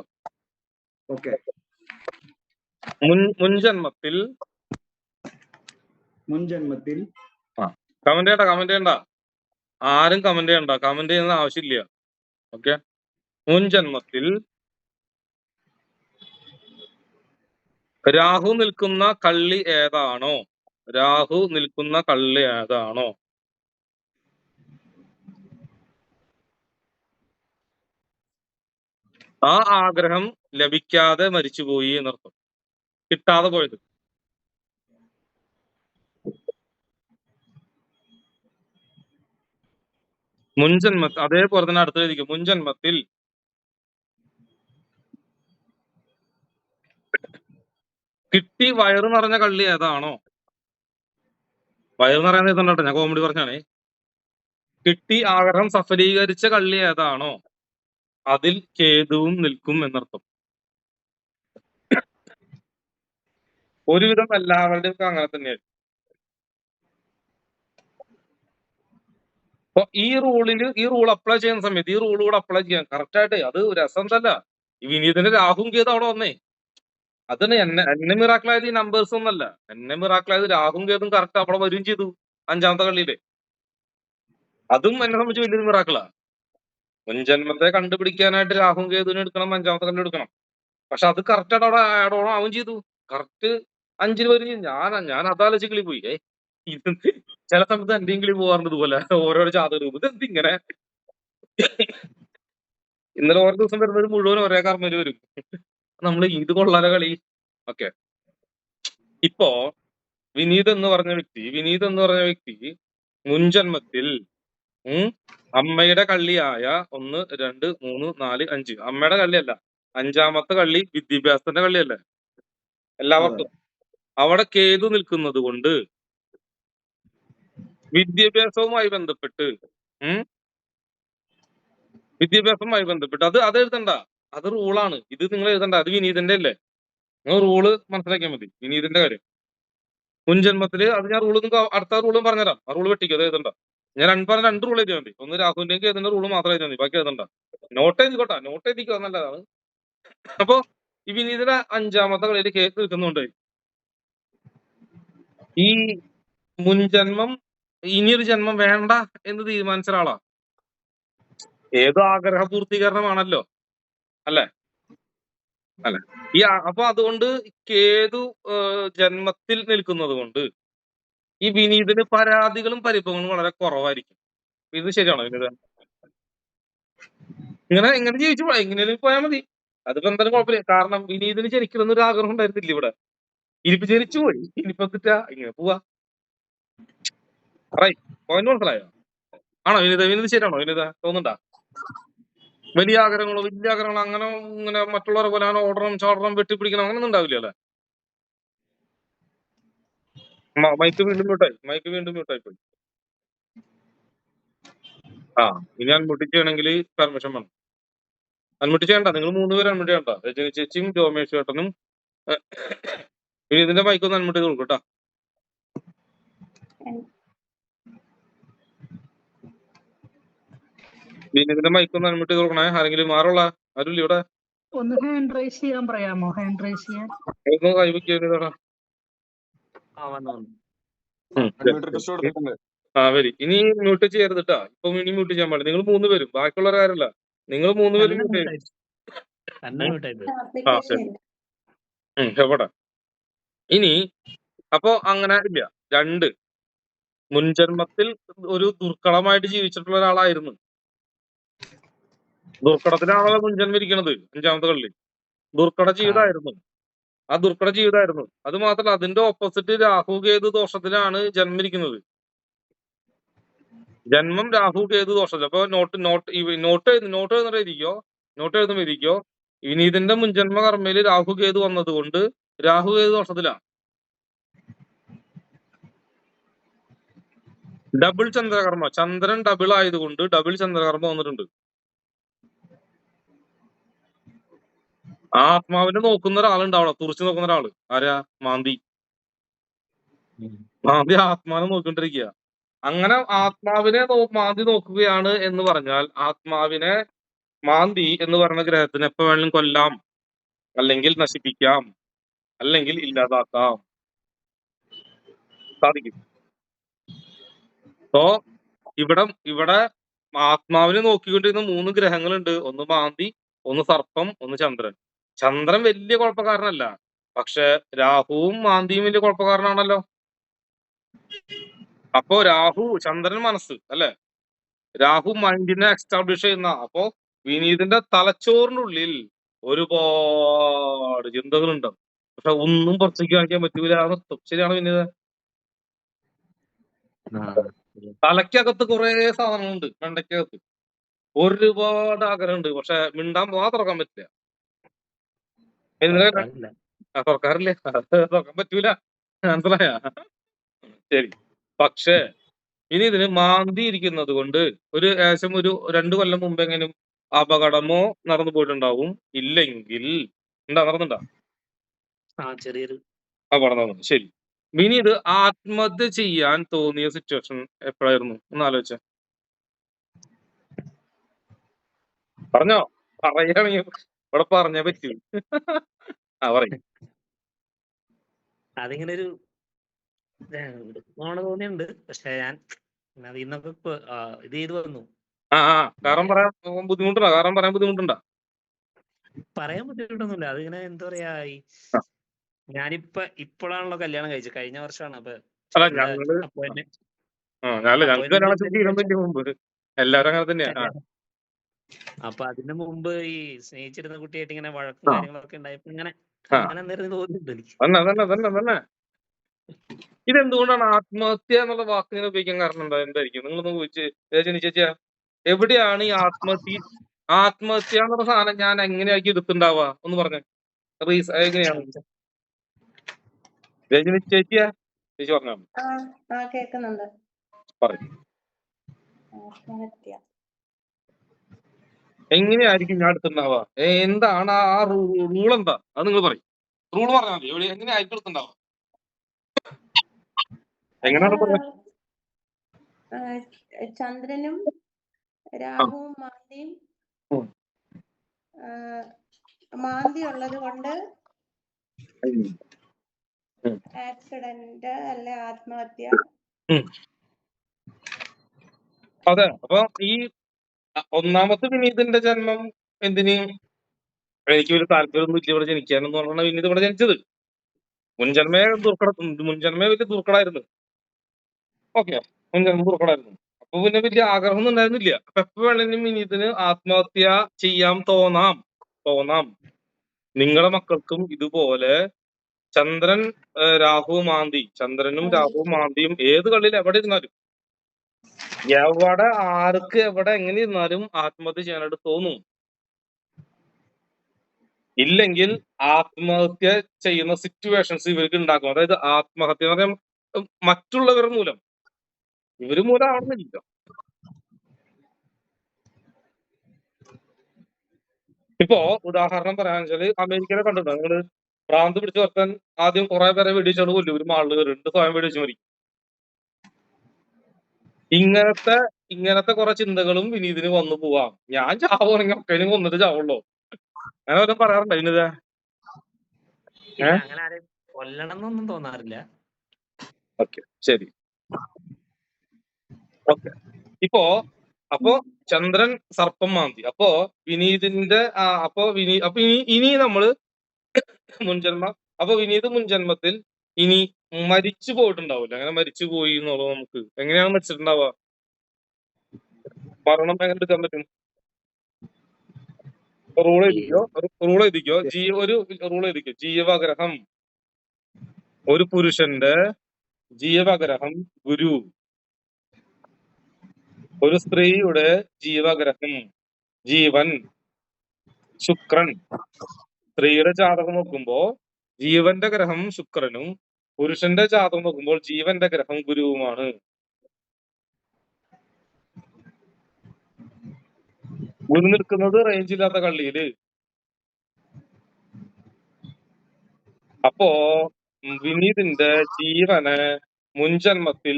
ഓക്കെ. മുൻജന്മത്തിൽ കമന്റ് ചെയ്യണ്ട. ആരും കമന്റ് ചെയ്യണ്ട. കമന്റ് ചെയ്യുന്ന ആവശ്യമില്ല. ഓക്കെ. മുൻജന്മത്തിൽ രാഹു നിൽക്കുന്ന കള്ളി ഏതാണോ ആ ആഗ്രഹം ലഭിക്കാതെ മരിച്ചുപോയി എന്നർത്ഥം. കിട്ടാതെ പോയത്. അതേപോലെ തന്നെ അടുത്തേക്ക് മുൻജന്മത്തിൽ കിട്ടി വയറ് നിറഞ്ഞ കള്ളി ഏതാണോ, വയറ് നിറയാൻ എഴുതണ്ടോ, ഞാൻ കോമഡി പറഞ്ഞാണേ. കിട്ടി ആഗ്രഹം സഫലീകരിച്ച കള്ളി ഏതാണോ അതിൽ കേതുവും നിൽക്കും എന്നർത്ഥം. ഒരുവിധം എല്ലാവരുടെയും അങ്ങനെ തന്നെയായിരുന്നു. അപ്പൊ ഈ റൂൾ അപ്ലൈ ചെയ്യുന്ന സമയത്ത് ഈ റൂൾ കൂടെ അപ്ലൈ ചെയ്യാൻ കറക്റ്റ് ആയിട്ട് അത് രസം തന്നെ. ഈ വിനീതിന്റെ രാഹുവും കേതു അവിടെ വന്നേ. അതിന് എന്നെ മിറാക്കിളായത് ഈ നമ്പേഴ്സ് ഒന്നല്ല. എന്നെ മിറാക്കിളായത് രാഹുവും കേതും കറക്റ്റ് അവിടെ വരികയും ചെയ്തു 5ാമത്തെ കള്ളിയില്. അതും എന്നെ സംബന്ധിച്ച് വലിയൊരു മിറാക്കിളാ. മുൻജന്മത്തെ കണ്ടുപിടിക്കാനായിട്ട് രാഹുവും കേതുവിനെ എടുക്കണം, 5ാമത്തെ കള്ളി എടുക്കണം. പക്ഷെ അത് കറക്റ്റ് ആയിട്ട് അവിടെ ആഡ് ഓൺ ആവും ചെയ്തു. കറക്റ്റ് 5 വരും. ഞാൻ അതാലോചിച്ച് കിളി പോയി. ഇത് ചില സമയത്ത് എന്റെയും കിളി പോകാറുണ്ട് ഇതുപോലെ ഓരോരോ ജാതകം. ഇതെന്ത് ഇങ്ങനെ? ഇന്നലെ ഓരോ ദിവസം വരുന്നത് മുഴുവൻ ഒരേ കർമ്മര് വരും. നമ്മള് ഇത് കൊള്ളാല കളി. ഓക്കെ. ഇപ്പോ വിനീത് എന്ന് പറഞ്ഞ വ്യക്തി മുൻജന്മത്തിൽ അമ്മയുടെ കള്ളിയായ 1, 2, 3, 4, 5 അമ്മയുടെ കള്ളിയല്ല, 5ാമത്തെ കള്ളി വിദ്യാഭ്യാസത്തിന്റെ കള്ളിയല്ലേ എല്ലാവർക്കും. അവിടെ കേതു നിൽക്കുന്നത് കൊണ്ട് വിദ്യാഭ്യാസവുമായി ബന്ധപ്പെട്ട് അത് എഴുതണ്ട. അത് റൂളാണ്. ഇത് നിങ്ങൾ എഴുതണ്ട. അത് വിനീതിന്റെ അല്ലേ. നിങ്ങൾ റൂള് മനസ്സിലാക്കിയാൽ മതി. വിനീതിന്റെ കാര്യം മുൻജന്മത്തില് അത് ഞാൻ അടുത്ത റൂളും പറഞ്ഞുതരാം. ആ റൂള് വെട്ടിക്കോ, അത് എഴുതണ്ട. ഞാൻ 2 റൂൾ എഴുതിയാൽ മതി. ഒന്ന് രാഹുലിന്റെയും കേതുവിന്റെ റൂള് മാത്രം എഴുതിയാൽ മതി, ബാക്കി എഴുതണ്ട. നോട്ട് എഴുതിക്കോ നല്ലതാണ്. അപ്പൊ ഈ വിനീതിന്റെ 5ാമത്തെ കളിയിൽ കേസ് നിൽക്കുന്നുണ്ട്. ഈ മുൻജന്മം ഇനിയൊരു ജന്മം വേണ്ട എന്ന് തീരുമാനിച്ച ഒരാളാ. ഏതോ ആഗ്രഹ പൂർത്തീകരണമാണല്ലോ, അല്ലെ? അപ്പൊ അതുകൊണ്ട് കേതു ജന്മത്തിൽ നിൽക്കുന്നത് കൊണ്ട് ഈ വിനീതിന് പരാതികളും പരിഭവങ്ങളും വളരെ കുറവായിരിക്കും. ഇത് ശരിയാണോ വിനീത? ഇങ്ങനെ ജീവിച്ചു പോയാ എങ്ങനെയും പോയാൽ മതി. അതിപ്പോ എന്തായാലും കുഴപ്പമില്ല. കാരണം വിനീതിന് ജനിക്കണമെന്ന് ഒരു ആഗ്രഹം ഉണ്ടായിരുന്നില്ല ഇവിടെ. ഇനിയിപ്പോ ജനിച്ചു പോയി, ഇനിയിപ്പോ ഇങ്ങനെ പോവാ. പോയിന്റ് മനസ്സിലായോ? ആണോ വിനീത ശരിയാണോ വിനീത? തോന്നുന്നുണ്ടാ? വലിയ ആഗ്രഹങ്ങളോ അങ്ങനെ ഇങ്ങനെ മറ്റുള്ളവരെ പോലെ ഓടണം ചാടണം വെട്ടിപ്പിടിക്കണം അങ്ങനെ ഒന്നും ഉണ്ടാവില്ല അല്ലെ? മൈക്ക് വീണ്ടും മ്യൂട്ടായി പോയി. ഇനി അൺമ്യൂട്ട് ചെയ്യണമെങ്കിൽ പെർമിഷൻ വേണം. അൺമ്യൂട്ട് ചെയ്യണ്ട. നിങ്ങൾ 3 പേര് അൺമ്യൂട്ട് ചെയ്യണ്ട. രജനി ചേച്ചിയും ജോമേഷ് ചേട്ടനും ഇതിന്റെ മൈക്കൊന്ന് അൺമ്യൂട്ട് ചെയ്ത് കൊടുക്കും കേട്ടോ. ഇതിന്റെ മൈക്കൊന്ന് അൺമ്യൂട്ട് ചെയ്ത് കൊടുക്കണേ. ആരെങ്കിലും മാറുള്ള ആരും ഇവിടെ ഒന്ന് ഹാൻഡ് റൈസ് ചെയ്യാൻ പറയാമോ? ഹാൻഡ് റൈസ് ചെയ്യാൻ കൈവയ്ക്കാ. വരി. ഇനി മ്യൂട്ട് ചെയ്യരുത് കേട്ടാ. ഇപ്പൊ ഇനി മ്യൂട്ട് ചെയ്യാൻ പാടില്ല. നിങ്ങൾ 3 പേരും, ബാക്കിയുള്ള കാര്യമല്ല. നിങ്ങൾ 3 പേരും മ്യൂട്ട് ചെയ്യും. ശരി. എവിടെ ഇനി അപ്പൊ അങ്ങനെ ഇല്ല. 2 മുൻജന്മത്തിൽ ഒരു ദുർഘടമായിട്ട് ജീവിച്ചിട്ടുള്ള ഒരാളായിരുന്നു. ദുർഘടത്തിലാണല്ലോ മുൻജന്മം ഇരിക്കണത് 5ാമത്തെ കള്ളിൽ. ദുർഘട ആ ജീവിതമായിരുന്നു. ആ ദുർഘട ജീവിതമായിരുന്നു. അത് മാത്രമല്ല അതിന്റെ ഓപ്പോസിറ്റ് രാഹു കേതു ദോഷത്തിലാണ് ജന്മിരിക്കുന്നത്. ജന്മം രാഹു കേതു ദോഷത്തിൽ. അപ്പൊ നോട്ട് എഴുതുമ്പോ ഇരിക്കോ വിനീതിന്റെ മുൻജന്മ കർമ്മയില് രാഹു കേതു വന്നത് കൊണ്ട് രാഹു കേതു ദോഷത്തിലാണ്. ഡബിൾ ചന്ദ്രകർമ്മ, ചന്ദ്രൻ ഡബിൾ ആയതുകൊണ്ട് ഡബിൾ ചന്ദ്രകർമ്മ വന്നിട്ടുണ്ട്. ആത്മാവിനെ നോക്കുന്ന ഒരാളുണ്ടാവണം, തുറച്ചു നോക്കുന്ന ഒരാള്. ആരാ? മാന്തി. മാന്തി ആത്മാവിനെ നോക്കിക്കൊണ്ടിരിക്കുക. അങ്ങനെ ആത്മാവിനെ മാന്തി നോക്കുകയാണ് എന്ന് പറഞ്ഞാൽ ആത്മാവിനെ മാന്തി എന്ന് പറയുന്ന ഗ്രഹത്തിന് എപ്പോ വേണമെങ്കിലും കൊല്ലാം, അല്ലെങ്കിൽ നശിപ്പിക്കാം, അല്ലെങ്കിൽ ഇല്ലാതാക്കാം സാധിക്കും. അപ്പോ ഇവിടെ ആത്മാവിനെ നോക്കിക്കൊണ്ടിരുന്ന 3 ഗ്രഹങ്ങളുണ്ട്. ഒന്ന് മാന്തി, ഒന്ന് സർപ്പം, ഒന്ന് ചന്ദ്രൻ. ചന്ദ്രൻ വലിയ കുഴപ്പക്കാരനല്ല, പക്ഷെ രാഹുവും മാന്തിയും വലിയ കുഴപ്പക്കാരനാണല്ലോ. അപ്പോ ചന്ദ്രൻ മനസ്സ് അല്ലെ, രാഹു മൈൻഡിനെ എക്സ്റ്റാബ്ലിഷ് ചെയ്യുന്ന. അപ്പോ വിനീതിന്റെ തലച്ചോറിനുള്ളിൽ ഒരുപാട് ചിന്തകളുണ്ട്, പക്ഷെ ഒന്നും പുറത്തേക്ക് കാണിക്കാൻ പറ്റൂല. ശരിയാണ് വിനീത? തലയ്ക്കകത്ത് കുറെ സാധനങ്ങളുണ്ട്, മണ്ടയ്ക്കകത്ത് ഒരുപാട് ആഗ്രഹമുണ്ട്, പക്ഷെ മിണ്ടാൻ തുറക്കാൻ പറ്റില്ല. തുറക്കാറില്ല, തുറക്കാൻ പറ്റൂല. മനസ്സിലായ? ശരി. പക്ഷേ ഇനി ഇതിന് മാന്തി ഇരിക്കുന്നത് കൊണ്ട് ഏകദേശം ഒരു 2 കൊല്ലം മുമ്പ് എങ്ങനെയും അപകടമോ നടന്നു പോയിട്ടുണ്ടാവും. ഇല്ലെങ്കിൽ നടന്നുണ്ടാ ചെറിയൊരു അപകടം നടന്നു. ശരി. ഇനി ഇത് ആത്മഹത്യ ചെയ്യാൻ തോന്നിയ സിറ്റുവേഷൻ എപ്പോഴായിരുന്നു? ഒന്ന് ആലോചിച്ച. പറഞ്ഞോ, പറയുകയാണെങ്കിൽ ഇവിടെ പറഞ്ഞേ പറ്റൂ. പറയും. അതിങ്ങനെ ഒരു തോന്നിയുണ്ട്, പക്ഷെ ഞാൻ ഇന്നൊക്കെ ഇത് ചെയ്തു വന്നു. കാരണം പറയാൻ ബുദ്ധിമുട്ടുണ്ടോ? പറയാൻ ബുദ്ധിമുട്ടൊന്നുമില്ല. അതിങ്ങനെ എന്താ പറയാ, ഇപ്പോഴാണല്ലോ കല്യാണം കഴിച്ചത്, കഴിഞ്ഞ വർഷമാണ്. അപ്പൊ എല്ലാരും അങ്ങനെ തന്നെയാ. അപ്പൊ അതിന് മുമ്പ് ഈ സ്നേഹിച്ചിരുന്ന കുട്ടിയായിട്ട് ഇങ്ങനെ വഴക്കും കാര്യങ്ങളൊക്കെ ഉണ്ടായപ്പോ ഇങ്ങനെ തോന്നിയിട്ടുണ്ട് എനിക്ക്. തന്നെ ഇതെന്തുകൊണ്ടാണ് ആത്മഹത്യ എന്നുള്ള വാക്കിനെ ഉപയോഗിക്കാൻ കാരണം എന്തായിരിക്കും? നിങ്ങളൊന്ന് ചോദിച്ച് ചേച്ചിയാ, എവിടെയാണ് ഈ ആത്മഹത്യ എന്നുള്ള സാധനം ഞാൻ എങ്ങനെയാക്കി എടുത്തുണ്ടാവുക? ഒന്ന് പറഞ്ഞേ. എങ്ങനെയാണ് രജനി ചേച്ചിയാ? ചേച്ചി പറഞ്ഞോ. കേൾക്കുന്നുണ്ട്. പറയും. എങ്ങനെയായിരിക്കും ഞാൻ എടുത്തുണ്ടാവുക? എന്താണ് ആ റൂൾ? എന്താ അത് നിങ്ങൾ പറയും. റൂൾ പറഞ്ഞാൽ മതി. എങ്ങനെയായിരിക്കും എടുത്തുണ്ടാവുക? എങ്ങനെയാണ് പറയുക? ചന്ദ്രനും രാഹുവും മാന്തി ഉള്ളത് കൊണ്ട് ആക്സിഡന്റ് അല്ലെ ആത്മഹത്യ. അതെ. അപ്പൊ ഈ ഒന്നാമത്തെ വിനീതിന്റെ ജന്മം എന്തിന്? എനിക്ക് ഒരു താല്പര്യമൊന്നും ഇല്ല ഇവിടെ ജനിക്കാനെന്ന് പറഞ്ഞാണ് വിനീത് ഇവിടെ ജനിച്ചത്. മുൻജന്മേ വലിയ ദുർഘടായിരുന്നു. ഓക്കെ, മുൻജന്മ ദുർഘടായിരുന്നു. അപ്പൊ പിന്നെ വലിയ ആഗ്രഹമൊന്നും ഉണ്ടായിരുന്നില്ല. അപ്പൊ എപ്പോ വേണമെങ്കിലും വിനീതിന് ആത്മഹത്യ ചെയ്യാൻ തോന്നാം. നിങ്ങളുടെ മക്കൾക്കും ഇതുപോലെ ചന്ദ്രനും രാഹുവും മാന്തിയും ഏത് കള്ളിൽ എവിടെ ഇരുന്നാലും, ആർക്ക് എവിടെ എങ്ങനെ ഇരുന്നാലും ആത്മഹത്യ ചെയ്യാനായിട്ട് തോന്നും. ഇല്ലെങ്കിൽ ആത്മഹത്യ ചെയ്യുന്ന സിറ്റുവേഷൻസ് ഇവർക്ക് ഉണ്ടാക്കും. അതായത് ആത്മഹത്യ എന്ന് പറയാൻ മറ്റുള്ളവർ മൂലം, ഇവര് മൂലം ആവുന്നില്ല. ഇപ്പോ ഉദാഹരണം പറയാന്ന് വെച്ചാല് അമേരിക്കയിലെ കണ്ടിട്ടുണ്ടോ നിങ്ങള്? ഭ്രാന്ത് പിടിച്ച് വർത്താൻ ആദ്യം കുറെ പേരെ വെടിവെച്ചാണ് കൊല്ലും. ഒരു മാളില് കയറിയിട്ട് സ്വയം വെടിവെച്ച് മരിക്കും. ഇങ്ങനത്തെ കുറെ ചിന്തകളും വിനീതിന് വന്നു പോവാം. ഞാൻ ചാവുകയാണെങ്കിൽ ഒക്കെയും കൊന്നിട്ട് ചാവുള്ളൂ. അങ്ങനെ വല്ലതും പറയാറുണ്ടോ വിനീത? അങ്ങനെ ആരെയും കൊല്ലണം എന്നൊന്നും തോന്നാറില്ല. ഓക്കെ, ശരി. ഓക്കെ. അപ്പോ ചന്ദ്രൻ സർപ്പം മാന്തി. അപ്പോ വിനീതിന്റെ ഇനി നമ്മള് മുൻജന്മ അപ്പൊ വിനീത് മുൻജന്മത്തിൽ ഇനി മരിച്ചു പോയിട്ടുണ്ടാവില്ല. അങ്ങനെ മരിച്ചു പോയി എന്നുള്ളത് നമുക്ക് എങ്ങനെയാണ് മരിച്ചിട്ടുണ്ടാവുക? മരണം എങ്ങനെ എടുക്കാൻ പറ്റും? റൂൾ എഴുതിക്കോ, ഒരു റൂൾ എഴുതിക്കോ. ജീവഗ്രഹം, ഒരു പുരുഷന്റെ ജീവഗ്രഹം ഗുരു, ഒരു സ്ത്രീയുടെ ജീവഗ്രഹം ജീവൻ ശുക്രൻ. സ്ത്രീയുടെ ജാതകം നോക്കുമ്പോ ജീവന്റെ ഗ്രഹം ശുക്രനും പുരുഷന്റെ ജാതകം നോക്കുമ്പോൾ ജീവന്റെ ഗ്രഹം ഗുരുവുമാണ്. ഗുരു നിൽക്കുന്നത് റേഞ്ച് ഇല്ലാത്ത കള്ളിയില്. അപ്പോ വിനീതിന്റെ ജീവന് മുൻജന്മത്തിൽ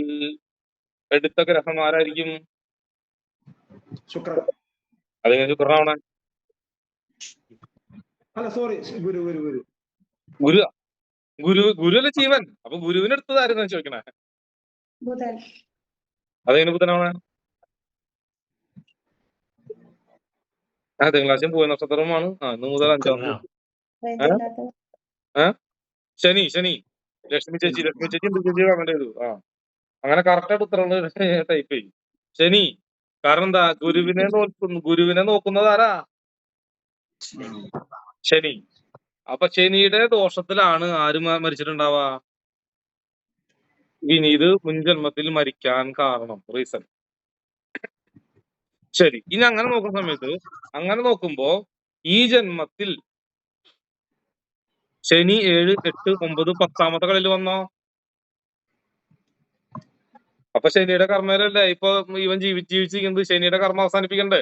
എടുത്ത ഗ്രഹം ആരായിരിക്കും? ശുക്രൻ. അതെങ്ങനെ ശുക്രനാവണേ? അല്ല സോറി, ഗുരു ഗുരു ഗുരു ഗുരു ഗുരു ഗുരുവല്ല ജീവൻ. അപ്പൊ ഗുരുവിന് എടുത്തതായിരുന്നു ചോദിക്കണേ. ബുധൻ. അതെങ്ങനെ ബുധനാവണേ? തിങ്കളാഴ്ച പോയ നക്ഷത്രമാണ്. ഇന്ന് മുതൽ 5-ാം തീയതി. റേഞ്ച് ഇല്ലാത്ത ശനി ലക്ഷ്മി ചേച്ചി എന്ത് ചേച്ചി കമന്റ് ചെയ്തു. അങ്ങനെ കറക്റ്റായിട്ട് ഉത്തരങ്ങൾ ടൈപ്പ് ചെയ്യും. ശനി. കാരണം എന്താ? ഗുരുവിനെ നോക്കുന്നത് ആരാ? ശനി. അപ്പൊ ശനിയുടെ ദോഷത്തിലാണ് ആര് മരിച്ചിട്ടുണ്ടാവാ? വിനീത് മുൻജന്മത്തിൽ മരിക്കാൻ കാരണം, റീസൺ. ശരി, ഇനി അങ്ങനെ നോക്കുന്ന സമയത്ത് നോക്കുമ്പോ ഈ ജന്മത്തിൽ ശനി 7, 8, 9, 10ാമത്തെ കളിയിൽ വന്നോ? അപ്പൊ ശനിയുടെ കർമ്മരല്ലേ ഇപ്പൊ ഇവൻ ജീവിച്ചിരിക്കുന്നത്? ശനിയുടെ കർമ്മ അവസാനിപ്പിക്കണ്ടേ?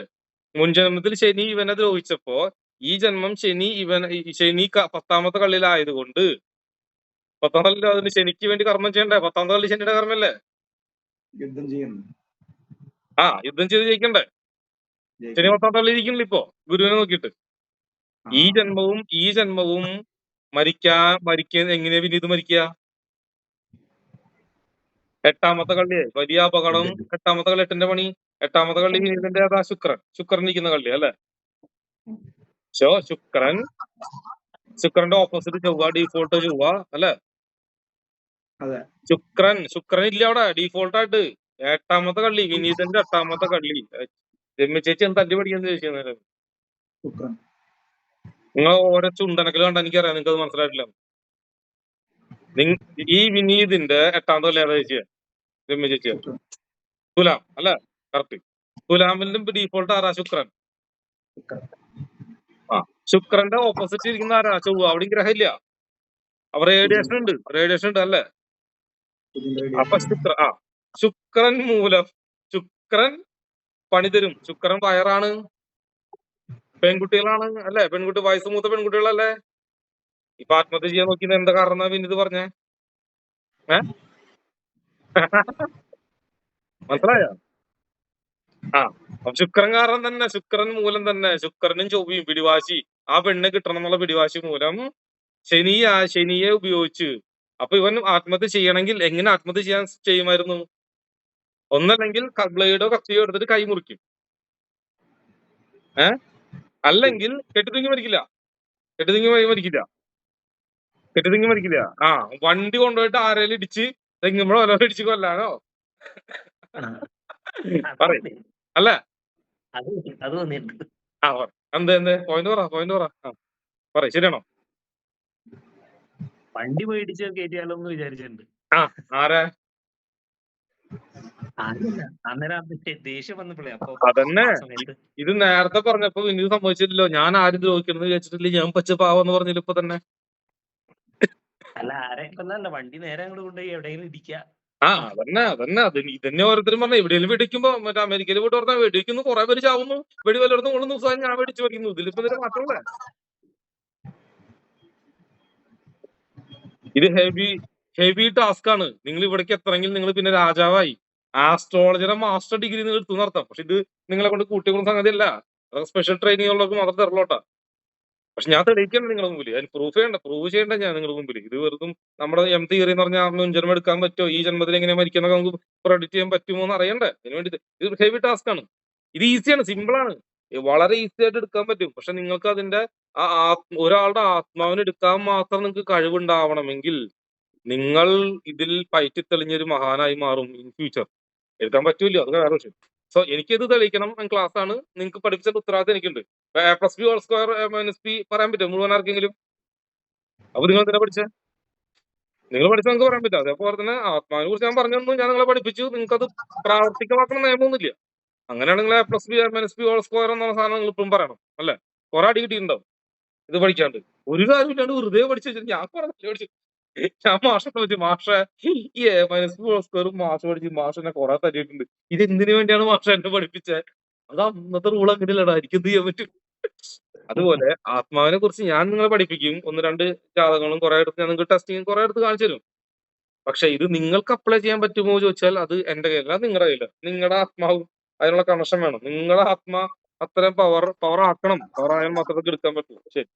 മുൻജന്മത്തിൽ ശനി ഇവനെ ദ്രോഹിച്ചപ്പോ ഈ ജന്മം ശനി 10ാമത്തെ കളിയിലായതുകൊണ്ട് 10ാം കളിയിൽ അതിന് ശനിക്ക് വേണ്ടി കർമ്മം ചെയ്യണ്ടേ? 10ാമത്തെ കളി ശനിയുടെ കർമ്മല്ലേ? യുദ്ധം ചെയ്യുന്നു. യുദ്ധം ചെയ്ത് ജയിക്കണ്ടേ? ശനി 10ാം കളി ഇരിക്കണില്ല ഇപ്പൊ ഗുരുവിനെ നോക്കിയിട്ട്. ഈ ജന്മവും മരിക്കാൻ എങ്ങനെയാ വിനീത് മരിക്കുക? 8ാമത്തെ കളി വലിയ അപകടം. 8ാമത്തെ കളി 8ന്റെ പണി. 8ാമത്തെ കളി വിനീതിന്റെ അതാ ശുക്രൻ നിൽക്കുന്ന കളി അല്ലെ? ശുക്രന്റെ ഓപ്പോസിറ്റ് ചൊവ്വ, ഡീഫോൾട്ട് ചൊവ്വ അല്ലെ? ശുക്രൻ ഇല്ല അവിടെ ഡീഫോൾട്ട് ആയിട്ട്. 8ാമത്തെ കളി വിനീതിന്റെ 8ാമത്തെ കളി. രമ്യ ചേച്ചി എന്ത് തല്ലി പഠിക്കാന്ന് ചോദിച്ചു. നിങ്ങൾ ഓരോ ചുണ്ടനക്കൽ കണ്ട എനിക്കറിയാം, നിങ്ങൾക്ക് അത് മനസ്സിലായിട്ടില്ല. ഈ വിനീതിന്റെ 8ാമത്തെ കളി ഏതാ ചേച്ചിയാ? രമ്യ ചേച്ചിയാ? തുലാം അല്ലെ? കറക്റ്റ്. തുലാമിലും ഡീഫോൾട്ട് ആരാ? ശുക്രൻ. ശുക്രന്റെ ഓപ്പോസിറ്റ് ഇരിക്കുന്ന ആരാ? ചൊവ്വ. അവിടെയും ഗ്രഹം ഇല്ല. അപ്പൊ റേഡിയേഷൻ ഉണ്ട് അല്ലേ? അപ്പൊ ശുക്രൻ മൂലം ശുക്രൻ പണി തരും. ശുക്രൻ വയറാണ്, പെൺകുട്ടികളാണ് അല്ലെ? വയസ്സ് മൂത്ത പെൺകുട്ടികളല്ലേ? ഇപ്പൊ ആത്മഹത്യ ചെയ്യാൻ നോക്കിയത് എന്താ കാരണം പിന്നെ ഇത് പറഞ്ഞേ? മനസ്സിലായോ? അപ്പൊ ശുക്രൻ കാരണം തന്നെ, ശുക്രൻ മൂലം തന്നെ, ശുക്രനും ചൊവ്വയും പിടിവാശി, ആ പെണ്ണ് കിട്ടണം എന്നുള്ള പിടിവാശി മൂലം ശനിയെ ഉപയോഗിച്ച്. അപ്പൊ ഇവൻ ആത്മഹത്യ ചെയ്യണമെങ്കിൽ എങ്ങനെ ആത്മഹത്യ ചെയ്യുമായിരുന്നു? ഒന്നല്ലെങ്കിൽ ബ്ലേഡോ കത്തിയോ എടുത്തിട്ട് കൈ മുറിക്കും. അല്ലെങ്കിൽ കെട്ടിത്തൂങ്ങി മരിക്കില്ല. വണ്ടി കൊണ്ടുപോയിട്ട് ആരെങ്കിലും ഇടിച്ച് തെങ്ങുമ്പോഴോ വല്ലവരും ഇടിച്ച് കൊല്ലാനോ അല്ലേ? എന്ത് പോയിന്റ് പറ ശരിയാണോ? വണ്ടി മേടിച്ച് കയറ്റിയാലോ എന്ന് വിചാരിച്ചിട്ടുണ്ട്. ആരാ? ദേഷ്യം വന്നപ്പോഴേ. അതന്നെ ഇത് നേരത്തെ പറഞ്ഞപ്പോ ഇനി സംഭവിച്ചില്ലല്ലോ. ഞാൻ ആരും ദ്രോഹിക്കണമെന്ന് വിചാരിച്ചിട്ടില്ല. ഞാൻ പച്ച പാവെന്ന് പറഞ്ഞില്ല ഇപ്പൊ തന്നെ. അല്ല ആരെയും കൊല്ലല്ല, വണ്ടി നേരെ അങ്ങോട്ട് കൊണ്ടുപോയി എവിടെയെങ്കിലും ഇടിക്കുക. അതന്നെ ഇതന്നെ ഓരോരുത്തരും പറഞ്ഞ എവിടെയെങ്കിലും വെടിക്കുമ്പോ മറ്റേ അമേരിക്കയിൽ പോയിട്ട് പറഞ്ഞാൽ വെടിക്കുന്നു, കുറെ പേര് ചാവുന്നു, വെടി വല്ലയിടത്തും കൊള്ളുന്ന ദിവസം ഞാൻ വെടിച്ചു വയ്ക്കുന്നു. ഇതിലിപ്പോ ഇതിന്റെ മാറ്റമല്ലേ? ഇത് ഹെവി ടാസ്ക് ആണ്. നിങ്ങൾ ഇവിടേക്ക് എത്തണമെങ്കിൽ നിങ്ങൾ പിന്നെ രാജാവായി ആസ്ട്രോളജറെ മാസ്റ്റർ ഡിഗ്രി നിങ്ങൾ എടുത്തു നടത്താം. പക്ഷെ ഇത് നിങ്ങളെ കൊണ്ട് കൂട്ടിക്കൊള്ളുന്ന സംഗതിയല്ല. സ്പെഷ്യൽ ട്രെയിനിങ് ഉള്ളവർക്ക് മാത്രം തരലോട്ടാ. പക്ഷെ ഞാൻ തെളിയിക്കണം നിങ്ങളുടെ മുമ്പിൽ. അതിന് പ്രൂവ് ചെയ്യണ്ട ഞാൻ നിങ്ങളുടെ മുമ്പിൽ. ഇത് വെറുതും നമ്മുടെ തിയറി എന്ന് പറഞ്ഞാൽ മുൻജന്മം എടുക്കാൻ പറ്റുമോ, ഈ ജന്മത്തിൽ എങ്ങനെ മരിക്കുന്നൊക്കെ നമുക്ക് പ്രൊഡിക്ട് ചെയ്യാൻ പറ്റുമോ എന്ന് അറിയണ്ടേ? അതിന് വേണ്ടി ഇത് ഹെവി ടാസ്ക് ആണ്. ഇത് ഈസിയാണ്, സിമ്പിൾ ആണ്, വളരെ ഈസി ആയിട്ട് എടുക്കാൻ പറ്റും. പക്ഷെ നിങ്ങൾക്ക് അതിന്റെ ഒരാളുടെ ആത്മാവിനെ എടുക്കാൻ മാത്രം നിങ്ങൾക്ക് കഴിവുണ്ടാവണമെങ്കിൽ നിങ്ങൾ ഇതിൽ പയറ്റിത്തെളിഞ്ഞൊരു മഹാനായി മാറും ഇൻ ഫ്യൂച്ചർ. എടുക്കാൻ പറ്റൂല്ലോ, അത് വേറെ വിഷയം. സോ എനിക്കിത് തെളിയിക്കണം ക്ലാസ് ആണ്. നിങ്ങൾക്ക് പഠിപ്പിച്ച ഉത്തരവാദിത്തം എനിക്കുണ്ട്. +b ഹോൾ സ്ക്വയർ -p പറയാൻ പറ്റുമോ മുഴുവൻ ആർക്കെങ്കിലും? അപ്പൊ നിങ്ങൾ എന്തിനാ പഠിച്ചേ? നിങ്ങൾ പഠിച്ച നിങ്ങൾക്ക് പറയാൻ പറ്റും. അതേപോലെ തന്നെ ആത്മാവിനെ കുറിച്ച് ഞാൻ പറഞ്ഞു തന്നു, ഞാൻ നിങ്ങളെ പഠിപ്പിച്ചു. നിങ്ങൾക്ക് അത് പ്രാവർത്തികമാക്കണം നിയമമൊന്നുമില്ല. അങ്ങനെയാണ് നിങ്ങൾ +b ഹോൾ സ്ക്വയർ എന്നുള്ള സാധനം നിങ്ങൾ ഇപ്പം പറയണം അല്ലേ? കുറെ അടി കിട്ടിയിട്ടുണ്ടാവും ഇത് പഠിക്കാണ്ട്. ഒരു കാര്യമില്ലാണ്ട് വെറുതെ പഠിച്ചു വെച്ചിട്ട് ഞാൻ കുറെ പഠിച്ചു. ഞാൻ മാഷെ വിളിച്ചു, മാഷെ ഈ -b ഹോൾ സ്ക്വയർ മാഷ് പഠിച്ചു, മാഷ് എന്നെ കുറെ തല്ലിയിട്ടുണ്ട്. ഇത് എന്തിനു വേണ്ടിയാണ് മാഷെ എന്നെ പഠിപ്പിച്ചത്? അത് അന്നത്തെ റൂൾ അങ്ങനെയല്ലടാ, എനിക്ക് എന്ത് ചെയ്യാൻ പറ്റും? അതുപോലെ ആത്മാവിനെ കുറിച്ച് ഞാൻ നിങ്ങളെ പഠിപ്പിക്കും. 1-2 ജാതകങ്ങളും കുറെ എടുത്ത് ഞാൻ നിങ്ങൾക്ക് ടെസ്റ്റിംഗ് കുറെ എടുത്ത് കാണിച്ചു തരും. പക്ഷെ ഇത് നിങ്ങൾക്ക് അപ്ലൈ ചെയ്യാൻ പറ്റുമോ ചോദിച്ചാൽ അത് എന്റെ കയ്യിലല്ല, നിങ്ങളുടെ കയ്യിലാണ്. നിങ്ങളുടെ ആത്മാവും അതിനുള്ള കണക്ഷൻ വേണം. നിങ്ങളുടെ ആത്മാ അത്രയും പവർ ആക്കണം. പവർ ആയാൽ മാത്രമേ എടുക്കാൻ പറ്റൂ. ശരി.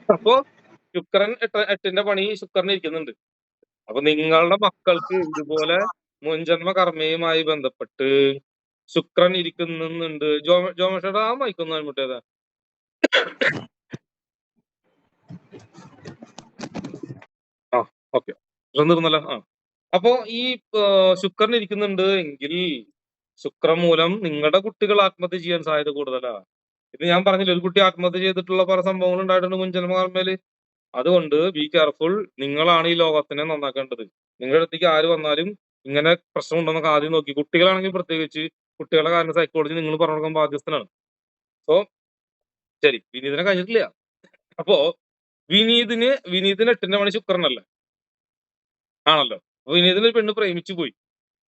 അപ്പോ ശുക്രൻ 8ന്റെ പണി ശുക്രന് ഇരിക്കുന്നുണ്ട്. അപ്പൊ നിങ്ങളുടെ മക്കൾക്ക് ഇതുപോലെ മുൻജന്മ കർമ്മയുമായി ബന്ധപ്പെട്ട് ശുക്രൻ ഇരിക്കുന്നുണ്ട്. ജോമേഷയുടെ ആ മൈക്കൊന്ന് ആൺമുട്ടേതാ. ആ ഓക്കെ, തീർന്നല്ലോ. അപ്പോ ഈ ശുക്രൻ ഇരിക്കുന്നുണ്ട് എങ്കിൽ ശുക്രൻ മൂലം നിങ്ങളുടെ കുട്ടികൾ ആത്മഹത്യ ചെയ്യാൻ സാധ്യത കൂടുതലാ. ഇത് ഞാൻ പറഞ്ഞില്ല, ഒരു കുട്ടി ആത്മഹത്യ ചെയ്തിട്ടുള്ള പല സംഭവങ്ങൾ ഉണ്ടായിട്ടുണ്ട് മുൻജന്മ കർമ്മയില്. അതുകൊണ്ട് ബി കെയർഫുൾ. നിങ്ങളാണ് ഈ ലോകത്തിനെ നന്നാക്കേണ്ടത്. നിങ്ങളുടെ അടുത്തേക്ക് ആര് വന്നാലും ഇങ്ങനെ പ്രശ്നം ഉണ്ടെന്നൊക്കെ ആദ്യം നോക്കി. കുട്ടികളാണെങ്കിൽ പ്രത്യേകിച്ച് കുട്ടികളുടെ കാര്യം സൈക്കോളജി നിങ്ങൾ പറഞ്ഞു കൊടുക്കാൻ ബാധ്യസ്ഥനാണ്. സോ ശരി, വിനീതിനെ കഴിഞ്ഞിട്ടില്ല. അപ്പോ വിനീതിന് 8ന്റെ പണി ശുക്രനല്ലേ? ആണല്ലോ. വിനീതിന് ഒരു പെണ്ണ് പ്രേമിച്ചു പോയി.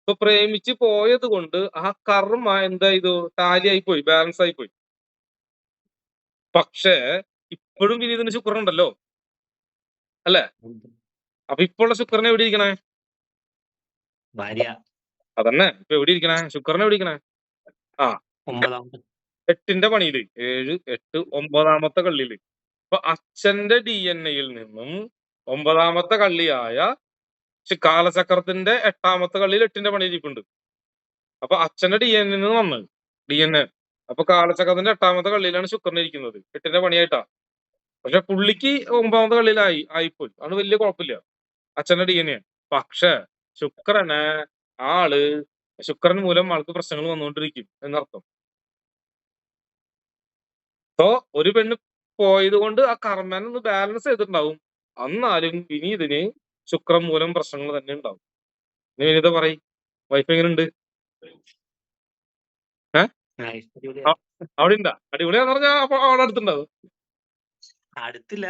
അപ്പൊ പ്രേമിച്ച് പോയത് കൊണ്ട് ആ കർമ്മ എന്താ ചെയ്തു? ടാലി ആയി പോയി, ബാലൻസ് ആയി പോയി. പക്ഷേ ഇപ്പോഴും വിനീതിന് ശുക്രൻ ഉണ്ടല്ലോ അല്ലെ? അപ്പൊ ഇപ്പോഴുള്ള ശുക്രനെ എവിടെ ഇരിക്കണേ? ഭാര്യ അതന്നെ. ഇപ്പൊ എവിടെ ഇരിക്കണേ? ശുക്രനെ എവിടെ ഇരിക്കണേ? 8ന്റെ പണിയില് 7, 8, 9ാമത്തെ കള്ളിയില്. അപ്പൊ അച്ഛന്റെ DNA-യിൽ നിന്നും 9ാമത്തെ കള്ളിയായ കാലചക്രത്തിന്റെ 8ാമത്തെ കള്ളിയിൽ 8ന്റെ പണി ഇരിപ്പുണ്ട്. അപ്പൊ അച്ഛന്റെ DNA നിന്ന് വന്നത് DNA. അപ്പൊ കാലചക്രത്തിന്റെ 8ാമത്തെ കള്ളിയിലാണ് ശുക്രൻ ഇരിക്കുന്നത് 8ന്റെ പണിയായിട്ടാ. പക്ഷെ പുള്ളിക്ക് 9ാമത്തെ കള്ളിയിലായി ആയിപ്പോയി. അത് വലിയ കുഴപ്പമില്ല, അച്ഛന്റെ DNA. പക്ഷെ ശുക്രന് ശുക്രൻ മൂലം ആൾക്ക് പ്രശ്നങ്ങൾ വന്നുകൊണ്ടിരിക്കും എന്നർത്ഥം. സോ ഒരു പെണ്ണ് പോയത് കൊണ്ട് ആ കർമ്മനെ ഒന്ന് ബാലൻസ് ചെയ്തിട്ടുണ്ടാവും. എന്നാലും വിനീതിന് ശുക്രൻ മൂലം പ്രശ്നങ്ങൾ തന്നെ ഉണ്ടാവും. വിനീത പറയും, വൈഫ് എങ്ങനെയുണ്ട്? അവിടെ ഉണ്ടാ? അടിപൊളിയാന്ന് പറഞ്ഞാ അപ്പൊ അവിടെ അടുത്തുണ്ടാവും. അടുത്തില്ല,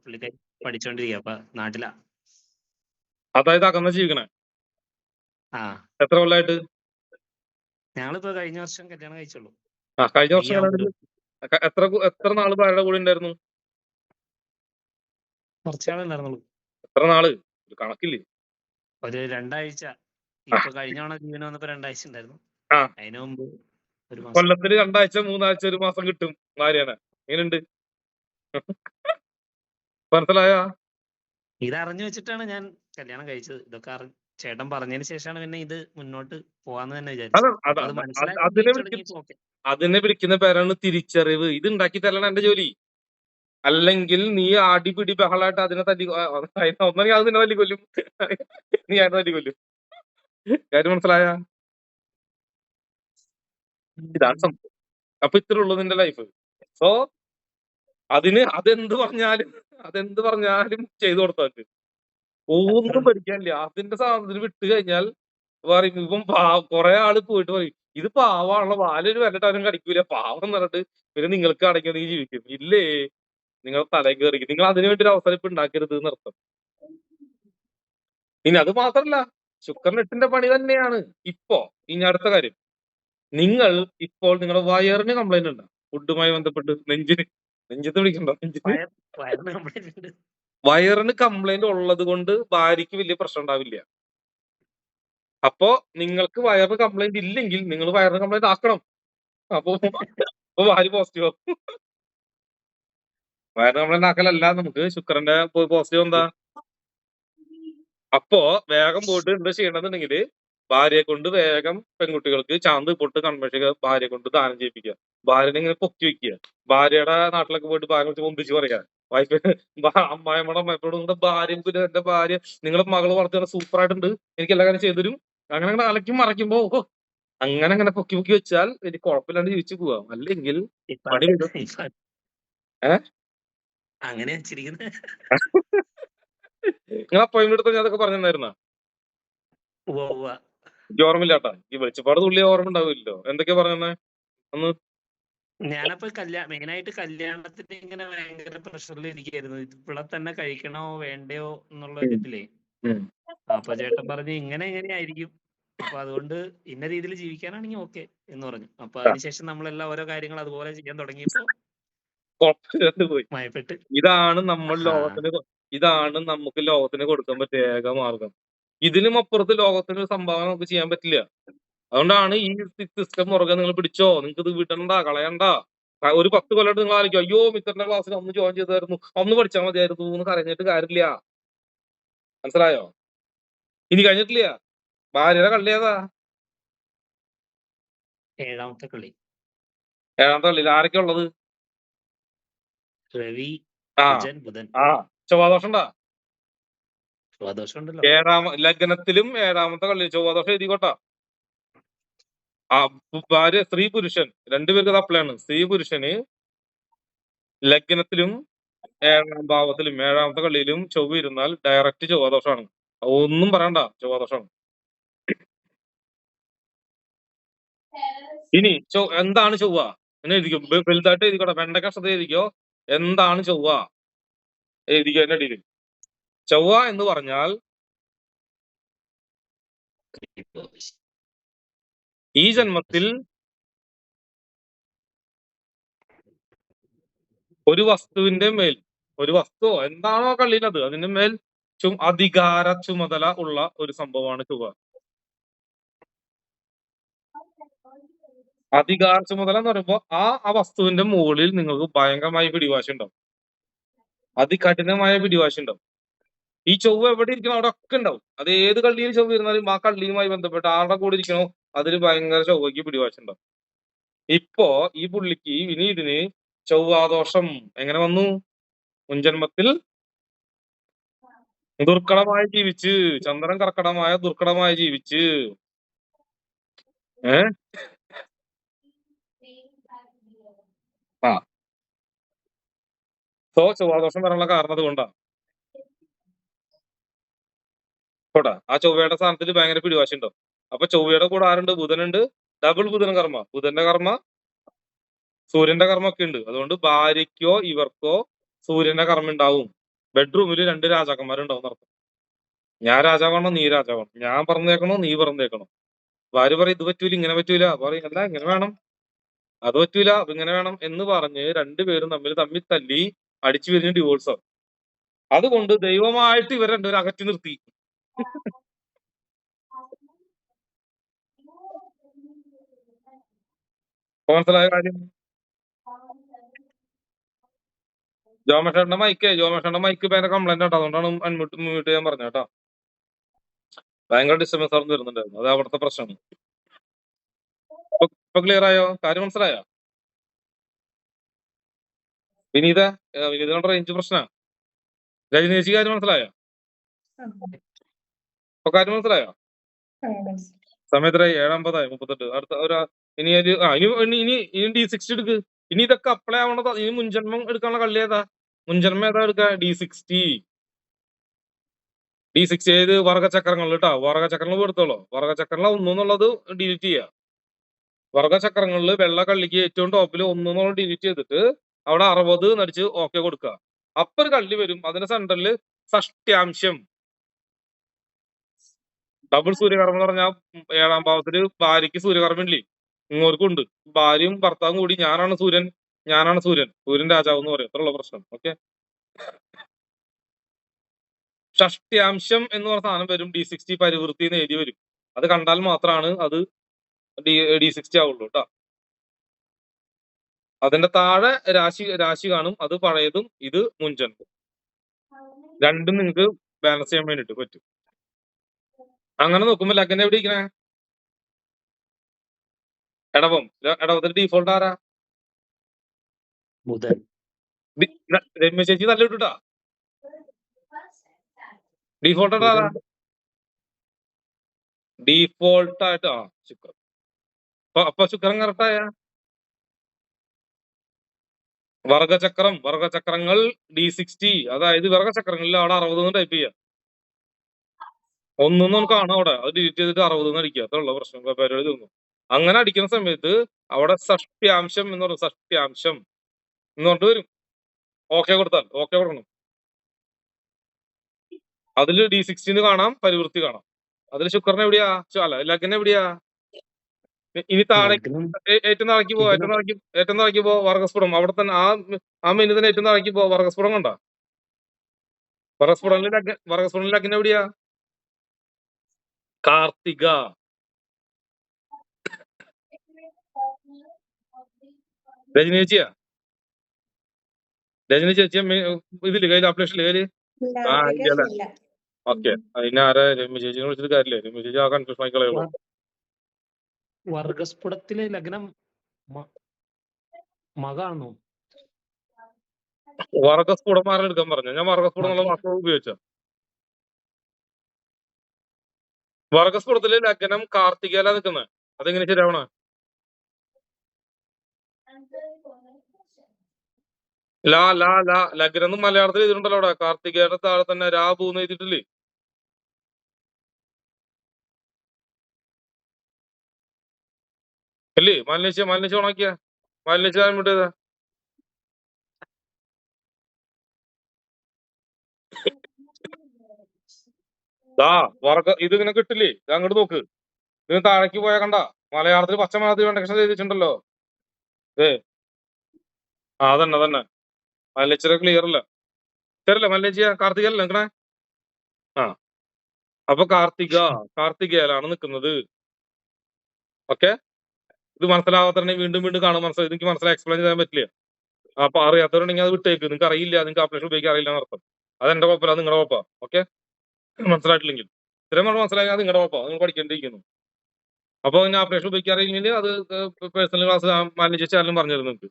പുള്ളിക്കാരി പഠിച്ചോണ്ടിരിക്കുക. അപ്പൊ നാട്ടിലാ. അതായത് അകന്ന ജീവിക്കണേ. എത്ര കൊല്ലായിട്ട്? ഞങ്ങളിപ്പോ കഴിഞ്ഞ വർഷം കല്യാണം കഴിച്ചുള്ളൂ. കഴിഞ്ഞ വർഷം എത്ര നാള് ഭാര്യയുടെ കൂടെ ഉണ്ടായിരുന്നു? കുറച്ചാളുണ്ടായിരുന്നുള്ളൂ. എത്ര നാള്? ഒരു കണക്കില്ലേ? ഒരു 2 ആഴ്ച. ഇപ്പൊ കഴിഞ്ഞ തവണ ജീവന് വന്നപ്പോ 2 ആഴ്ച ഉണ്ടായിരുന്നു. അതിനു മുമ്പ് ഒരു മാസം. കൊല്ലത്തിന് 2 ആഴ്ച 3 ആഴ്ച 1 മാസം കിട്ടും ഭാര്യനെ. എങ്ങനെയുണ്ട്? മനസ്സിലായോ? ഇതറിഞ്ഞു വെച്ചിട്ടാണ് ഞാൻ കല്യാണം കഴിച്ചത്. ഇതൊക്കെ ചേട്ടൻ പറഞ്ഞതിന് ശേഷമാണ് പിന്നെ ഇത് മുന്നോട്ട് പോവാന്ന് തന്നെ വിചാരിച്ചു. അതിനെ വിളിക്കുന്ന പേരാണ് തിരിച്ചറിവ്. ഇത് ഉണ്ടാക്കി തരണം എന്റെ ജോലി. അല്ലെങ്കിൽ നീ അടിപിടി ബഹളായിട്ട് അതിനെ ഒന്നെങ്കിൽ അത് നിന്നെ തല്ലിക്കൊല്ലും, നീ അതിനെ തല്ലിക്കൊല്ലും. കാര്യം മനസ്സിലായ? ഇതാണ് സംഭവം. അപ്പൊ ഇത്ര ഉള്ളൂ നിന്റെ ലൈഫ്. സോ അതെന്ത് പറഞ്ഞാലും ചെയ്തു കൊടുത്താൽ ഒന്നും പഠിക്കാനില്ല. അതിന്റെ സാധനത്തിന് വിട്ട് കഴിഞ്ഞാൽ പറയും ഇപ്പം കുറെ ആള് പോയിട്ട് പറയും ഇത് പാവാണല്ലോ, വാലൊരു വരട്ടാനും കടിക്കൂല, പാവം എന്നിട്ട് പിന്നെ നിങ്ങൾക്ക് അടങ്ങി നീ ജീവിക്കും. ഇല്ലേ, നിങ്ങൾ തലയിൽ കയറിക്കും. നിങ്ങൾ അതിനു വേണ്ടി ഒരു അവസരം ഇപ്പൊ ഉണ്ടാക്കരുത് എന്നർത്ഥം. ഇനി അത് മാത്രല്ല, ശുക്രൻ 8ന്റെ പണി തന്നെയാണ്. ഇനി അടുത്ത കാര്യം, നിങ്ങൾ ഇപ്പോൾ നിങ്ങളുടെ വയറിന് കംപ്ലൈന്റ് ഉണ്ടോ? ഫുഡുമായി ബന്ധപ്പെട്ട് നെഞ്ചത്ത് പിടിക്കണ്ടോ? വയറിന് കംപ്ലൈന്റ് ഉള്ളത് കൊണ്ട് ഭാര്യയ്ക്ക് വലിയ പ്രശ്നം ഉണ്ടാവില്ല. അപ്പോ നിങ്ങൾക്ക് വയറിന് കംപ്ലൈന്റ് ഇല്ലെങ്കിൽ നിങ്ങൾ വയറിന് കംപ്ലൈന്റ് ആക്കണം. അപ്പൊ ഭാര്യ പോസിറ്റീവ് ആവും. വയറിന് കംപ്ലൈന്റ് ആക്കലല്ല നമുക്ക് ശുക്രന്റെ പോസിറ്റീവ് എന്താ? അപ്പോ വേഗം പോയിട്ട് എന്താ ചെയ്യണമെന്നുണ്ടെങ്കിൽ ഭാര്യയെ കൊണ്ട് വേഗം പെൺകുട്ടികൾക്ക് ചാന്ത് പൊട്ട് കൺമേഷിക ഭാര്യയെ കൊണ്ട് ദാനം ചെയ്യിപ്പിക്കുക. ഭാര്യനെ ഇങ്ങനെ പൊക്കി വെക്കുക. ഭാര്യയുടെ നാട്ടിലൊക്കെ പോയിട്ട് ഭാര്യ വെച്ച് പൊന്തിച്ച് പറയാ, വൈഫ് അമ്മായിമ്മയുടെ അമ്മയോട് നിങ്ങളുടെ ഭാര്യ പിന്നെ എന്റെ ഭാര്യ നിങ്ങളെ മകള് വളർത്തുന്ന സൂപ്പർ ആയിട്ടുണ്ട്, എനിക്ക് എല്ലാ കാര്യം ചെയ്തു തരും. അങ്ങനെ അങ്ങനെ അലക്കും മറയ്ക്കുമ്പോ അങ്ങനെ അങ്ങനെ പൊക്കി പൊക്കി വെച്ചാൽ എനിക്ക് കുഴപ്പമില്ലാണ്ട് ജീവിച്ചു പോവാം. അല്ലെങ്കിൽ ഇപ്പൊ പണി വരും. ഇപ്പൊ ഏഹ് അങ്ങനെ വെച്ചിരിക്കുന്നത്. നിങ്ങൾ അപ്പോയിന്റ്മെന്റ് എടുത്ത ഞാൻ അതൊക്കെ പറഞ്ഞു തന്നായിരുന്ന ഉവ്വ ഉവ്വ. എനിക്ക് ഓർമ്മയില്ലാട്ടാ. ഈ വെളിച്ചപ്പാട് തുള്ളി ഓർമ്മ ഉണ്ടാവില്ലല്ലോ. എന്തൊക്കെയാ പറഞ്ഞേ അന്ന്? ഞാനപ്പോ മെയിനായിട്ട് കല്യാണത്തിന് ഇങ്ങനെ ഭയങ്കര പ്രഷറിൽ ഇരിക്കുകയായിരുന്നു. ഇവിടെ തന്നെ കഴിക്കണോ വേണ്ടയോ എന്നുള്ള ഉം, ഇതിലേ. ഉം. അപ്പൊ ചേട്ടൻ പറഞ്ഞു ഇങ്ങനെ എങ്ങനെയായിരിക്കും, അപ്പൊ അതുകൊണ്ട് ഇന്ന രീതിയിൽ ജീവിക്കാനാണെങ്കിൽ ഓക്കെ എന്ന് പറഞ്ഞു. അപ്പൊ അതിനുശേഷം നമ്മളെല്ലാം ഓരോ കാര്യങ്ങൾ അതുപോലെ ചെയ്യാൻ തുടങ്ങിയപ്പോ കുഴപ്പമില്ലാണ്ട് പോയി. മയപ്പെട്ട്. ഇതാണ് നമ്മൾ ആ ഇതാണ് നമുക്ക് ലോകത്തിന് കൊടുക്കാൻ പറ്റിയ ഏക മാർഗം. ഇതിനും അപ്പുറത്ത് ലോകത്തിന് ഒരു സംഭാവന നമുക്ക് ചെയ്യാൻ പറ്റില്ല. അതുകൊണ്ടാണ് ഈ സിസ്റ്റം മുറുകെ നിങ്ങൾ പിടിച്ചോ, നിങ്ങൾക്ക് ഇത് വിടണ്ട, കളയണ്ട. ഒരു 10 കൊല്ലമായിട്ട് നിങ്ങൾ ആലോചിക്കും, അയ്യോ മിത്രന്റെ ക്ലാസ്സിൽ അന്ന് ജോയിൻ ചെയ്തായിരുന്നു, അന്ന് പഠിച്ചാൽ മതിയായിരുന്നു എന്ന് കരഞ്ഞിട്ട് കാര്യമില്ല. മനസ്സിലായോ? ഇനി കഴിഞ്ഞിട്ടില്ല. ഭാര്യയുടെ കള്ളി ഏതാ? 7ാമത്തെ കളി. 7ാമത്തെ കള്ളിയിൽ ആരൊക്കെ ഉള്ളത്? രവി, ആ കുജൻ, ബുധൻ. ആ ചൊവ്വാദോഷം ഉണ്ടാ? ദോഷം ഉണ്ടല്ലോ. ലഗ്നത്തിലും 7ാമത്തെ കള്ളി ചൊവ്വാദോഷം എഴുതിക്കോട്ടാ. ആ ഭാര്യ സ്ത്രീ പുരുഷൻ രണ്ടുപേർക്ക് അത് അപ്ലൈ ആണ്. സ്ത്രീ പുരുഷന് ലഗ്നത്തിലും 7ാം ഭാവത്തിലും 7ാമത്തെ കള്ളിയിലും ചൊവ്വ ഇരുന്നാൽ ഡയറക്റ്റ് ചൊവ്വാദോഷമാണ്. ഒന്നും പറയണ്ട, ചൊവ്വാദോഷമാണ്. ഇനി എന്താണ് ചൊവ്വ എന്ന് എഴുതിക്കോ, വലുതായിട്ട് എഴുതിക്കോട്ടെ, വെണ്ടക്ക കഷ്ടത എഴുതിക്കോ. എന്താണ് ചൊവ്വ എഴുതിക്കോ എന്റെ അടിയിൽ. ചൊവ്വ എന്ന് പറഞ്ഞാൽ ഈ ജന്മത്തിൽ ഒരു വസ്തുവിന്റെ മേൽ, ഒരു വസ്തു എന്താണോ കള്ളിയിലത് അതിന്റെ മേൽ അധികാര ചുമതല ഉള്ള ഒരു സംഭവമാണ് ചൊവ്വ. അധികാര ചുമതല എന്ന് പറയുമ്പോ ആ വസ്തുവിന്റെ മുകളിൽ നിങ്ങൾക്ക് ഭയങ്കരമായ പിടിവാശി ഉണ്ടാവും, അതികഠിനമായ പിടിവാശി ഉണ്ടാവും. ഈ ചൊവ്വ എവിടെ ഇരിക്കണോ അവിടെ ഒക്കെ ഉണ്ടാവും. അത് ഏത് കള്ളിയിൽ ചൊവ്വ ഇരുന്നാലും ആ കള്ളിയുമായി ബന്ധപ്പെട്ട് ആരുടെ കൂടെ ഇരിക്കണോ അതിന് ഭയങ്കര ചൊവ്വയ്ക്ക് പിടിവാശി ഉണ്ടാവും. ഇപ്പോ ഈ പുള്ളിക്ക് വിനീതിന് ചൊവ്വാദോഷം എങ്ങനെ വന്നു? മുൻജന്മത്തിൽ ദുർഘടമായി ജീവിച്ച്, ചന്ദ്രൻ കർക്കടമായ ദുർഘടമായി ജീവിച്ച്. ആ ചൊവ്വാദോഷം വരാനുള്ള കാരണം അതുകൊണ്ടാണ്. ആ ചൊവ്വയുടെ സ്ഥാനത്തിൽ ഭയങ്കര പിടിവാശി ഉണ്ടാവും. അപ്പൊ ചൊവ്വയുടെ കൂടെ ആരുണ്ട്? ബുധനുണ്ട്. ഡബിൾ ബുധൻ കർമ്മ, ബുധന്റെ കർമ്മ സൂര്യന്റെ കർമ്മ ഒക്കെ ഉണ്ട്. അതുകൊണ്ട് ഭാര്യയ്ക്കോ ഇവർക്കോ സൂര്യന്റെ കർമ്മ ഉണ്ടാവും. ബെഡ്റൂമിൽ 2 രാജാക്കന്മാരുണ്ടാവും നടത്തും. ഞാൻ രാജാവാണോ നീ രാജാവാണോ, ഞാൻ പറഞ്ഞേക്കണോ നീ പറഞ്ഞേക്കണോ. ഭാര്യ പറയും ഇത് പറ്റൂല ഇങ്ങനെ പറ്റൂല, പറയും അല്ല ഇങ്ങനെ വേണം, അത് പറ്റൂല ഇങ്ങനെ വേണം എന്ന് പറഞ്ഞ് രണ്ടുപേരും തമ്മിൽ തല്ലി അടിച്ചു പിരിഞ്ഞ് ഡിവോഴ്സ് ആവും. അതുകൊണ്ട് ദൈവമായിട്ട് ഇവർ രണ്ടുപേരും അകറ്റി നിർത്തി. മനസ്സിലായ കാര്യം? ജോമേഷന്റെ മൈക്ക് ഭയങ്കര കംപ്ലൈന്റ് ആട്ടോ, അതുകൊണ്ടാണ് മ്യൂട്ട് ചെയ്യാൻ പറഞ്ഞത് കേട്ടോ. ഭയങ്കര ഡിസ്റ്റർബൻസ് ആർന്ന് വരുന്നുണ്ടായിരുന്നു, അത് അവിടുത്തെ പ്രശ്നമാണ്. ഇപ്പൊ ക്ലിയർ ആയോ? കാര്യം മനസ്സിലായോ? വിനീത റേഞ്ച് പ്രശ്ന. രജനീഷി കാര്യം മനസ്സിലായോ? ഇപ്പൊ കാര്യം മനസ്സിലായോ? സമയത്തായി 7:50, അടുത്ത ഒരു ഇനി D60 എടുക്ക്. ഇനി ഇതൊക്കെ അപ്ലൈ ആവണത് ഇനി മുൻജന്മം എടുക്കാനുള്ള കള്ളി ഏതാ? മുൻജന്മം ഏതാ എടുക്കുക? D60 ഏത് വർഗചക്രങ്ങൾ കേട്ടോ. വർഗചക്രങ്ങൾ എടുത്തോളൂ. വർഗചക്രങ്ങൾ 1 എന്നുള്ളത് ഡിലീറ്റ് ചെയ്യുക. വർഗചക്രങ്ങളിൽ വെള്ള കള്ളിക്ക് ഏറ്റവും ടോപ്പിൽ 1 എന്നുള്ളത് ഡിലീറ്റ് ചെയ്തിട്ട് അവിടെ 60 നടിച്ച് ഓക്കെ കൊടുക്കുക. അപ്പൊ ഒരു കള്ളി വരും, അതിന്റെ സെന്ററിൽ ഷഷ്ട്യാംശം. ഡബിൾ സൂര്യകർമ്മം എന്ന് പറഞ്ഞാൽ 7ാം ഭാവത്തില് ഭാര്യയ്ക്ക് സൂര്യകർമ്മം ഇല്ലേ, ഇങ്ങോർക്കും ഉണ്ട്. ഭാര്യയും ഭർത്താവും കൂടി ഞാനാണ് സൂര്യൻ സൂര്യൻ രാജാവ് എന്ന് പറയും. അത്രയുള്ള പ്രശ്നം. ഓക്കെ, ഷഷ്ട്യാംശം എന്ന് പറഞ്ഞ സാധനം വരും. D60 പരിവൃത്തി എന്ന് എഴുതി വരും. അത് കണ്ടാൽ മാത്രമാണ് അത് D60 ആവുള്ളൂ കേട്ടോ. അതിന്റെ താഴെ രാശി കാണും, അത് പഴയതും ഇത് മുൻജന്മം. രണ്ടും നിങ്ങൾക്ക് ബാലൻസ് ചെയ്യാൻ വേണ്ടിട്ട് പറ്റും. അങ്ങനെ നോക്കുമ്പോ ലഗ്നം എവിടെ ഇരിക്കണേ? ഇടവത്തിൽ ഡീഫോൾട്ട് ആരാ? ബുധൻ. രമ്യ ചേച്ചി നല്ല ഇട്ടാ ഡീഫോൾട്ട് ആയിട്ടാ ബുധൻ ഡീഫോൾട്ട് ആയിട്ടാ ശുക്രൻ. അപ്പൊ ശുക്രൻ കറക്റ്റായ വർഗചക്രങ്ങൾ D60, അതായത് വർഗചക്രങ്ങളിൽ അവിടെ 60 ടൈപ്പ് ചെയ്യാം. ഒന്നും നമുക്ക് കാണാം അവിടെ, അത് ഡിലീറ്റ് ചെയ്തിട്ട് 60 അടിക്കുക. അത്രയുള്ള പ്രശ്നം, പരിപാടി തീർന്നു. അങ്ങനെ അടിക്കുന്ന സമയത്ത് അവിടെ ഷഷ്ട്യാംശം എന്ന് പറയും, ഷഷ്ട്യാംശം എന്ന് പറഞ്ഞിട്ട് വരും. ഓക്കെ കൊടുത്താൽ, ഓക്കെ കൊടുക്കണം. അതിൽ D60 കാണാം, പരിവൃത്തി കാണാം. അതിൽ ശുക്രൻ എവിടെയാ, അല്ല ലഗ്നം എവിടെയാ? ഇനി താഴേക്ക് ഏറ്റവും താഴേക്ക് പോ, ഏറ്റവും താഴേക്ക് പോ, വർഗസ്ഫുടം. അവിടെ തന്നെ ആ മെനു തന്നെ ഏറ്റവും താഴേക്ക് പോ, വർഗസ്ഫുടം കണ്ട. വർഗസ്ഫുടം ലഗ്നം എവിടെയാ? കാർത്തിക. രജനി ചേച്ചിയാ? രജനി ചേച്ചി ഇതില് കയ്യിൽ അപ്ഡേഷൻ കയ്യില്? ആ ഇല്ല. ഓക്കെ, അതിന് ആരാ രമ്യ ചേച്ചിനെ വിളിച്ചിട്ട് കാര്യമില്ല. രമ്യ ചേച്ചി ആ കൺഫ്യൂഷൻ ആയിക്കളയുള്ളൂ. വർഗസ്ഫുടത്തിലെ ലഗ്നം മകാണോ? വർഗസ്ഫുടം ആരും എടുക്കാൻ പറഞ്ഞു. ഞാൻ വർഗസ്ഫുടം എന്നുള്ള വാക്ക് ഉപയോഗിച്ച. വർഗസ്ഫുടത്തിലെ ലഗ്നം കാർത്തികയില നിൽക്കുന്നത്. അതെങ്ങനെ ശരിയാവണ? ലഗ്നം എന്ന് മലയാളത്തിൽ എഴുതിയിട്ടുണ്ടല്ലോ അവിടെ. കാർത്തികയുടെ താഴെ തന്നെ രാബു എന്ന് എഴുതിയിട്ടില്ലേ? അല്ലേ? മാലിന്യ ഓണാക്കിയ മാലിന്യ വിട്ടേതാ? ഇത് ഇങ്ങനെ കിട്ടില്ലേ? അങ്ങോട്ട് നോക്ക്. ഇതിന് താഴേക്ക് പോയാ കണ്ട മലയാളത്തിൽ പച്ച മലയാളത്തിൽ കണ്ടക്ഷൻ എഴുതിയിട്ടുണ്ടല്ലോ. അതന്നെ മല്ലിച്ചിര ക്ലിയർ അല്ല. ശരിയല്ല മല്ലിച്ചിയ? കാർത്തികയല്ല നിൽക്കണേ. അപ്പൊ കാർത്തികയിലാണ് നിൽക്കുന്നത്. ഓക്കെ, ഇത് മനസ്സിലാവാത്തന്നെ വീണ്ടും കാണാൻ മനസ്സിലായി. എനിക്ക് മനസ്സിലായി എക്സ്പ്ലെയിൻ ചെയ്യാൻ പറ്റില്ല. അപ്പൊ അറിയാത്തവരുണ്ടെങ്കിൽ അത് വിട്ടേക്ക്. നിങ്ങൾക്ക് അറിയില്ല, നിങ്ങൾക്ക് ആപ്ലിക്കേഷൻ ഉപയോഗിക്കാൻ അറിയില്ല എന്നർത്ഥം. അതെന്റെ കുഴപ്പമില്ല, നിങ്ങളുടെ കുഴപ്പമാണ്. ഓക്കെ, മനസ്സിലായിട്ടില്ലെങ്കിൽ ഇത്രയും പറഞ്ഞ് മനസ്സിലാക്കി അത് നിങ്ങളുടെ കുഴപ്പമാണ്, നിങ്ങൾ പഠിക്കേണ്ടിയിരിക്കുന്നു. അപ്പൊ പിന്നെ ആപ്ലിക്കേഷൻ ഉപയോഗിക്കാൻ അറിയില്ലെങ്കിൽ അത് പേഴ്സണൽ ക്ലാസ് മാനേജ് ചാനലും പറഞ്ഞു തരും നിങ്ങൾക്ക്.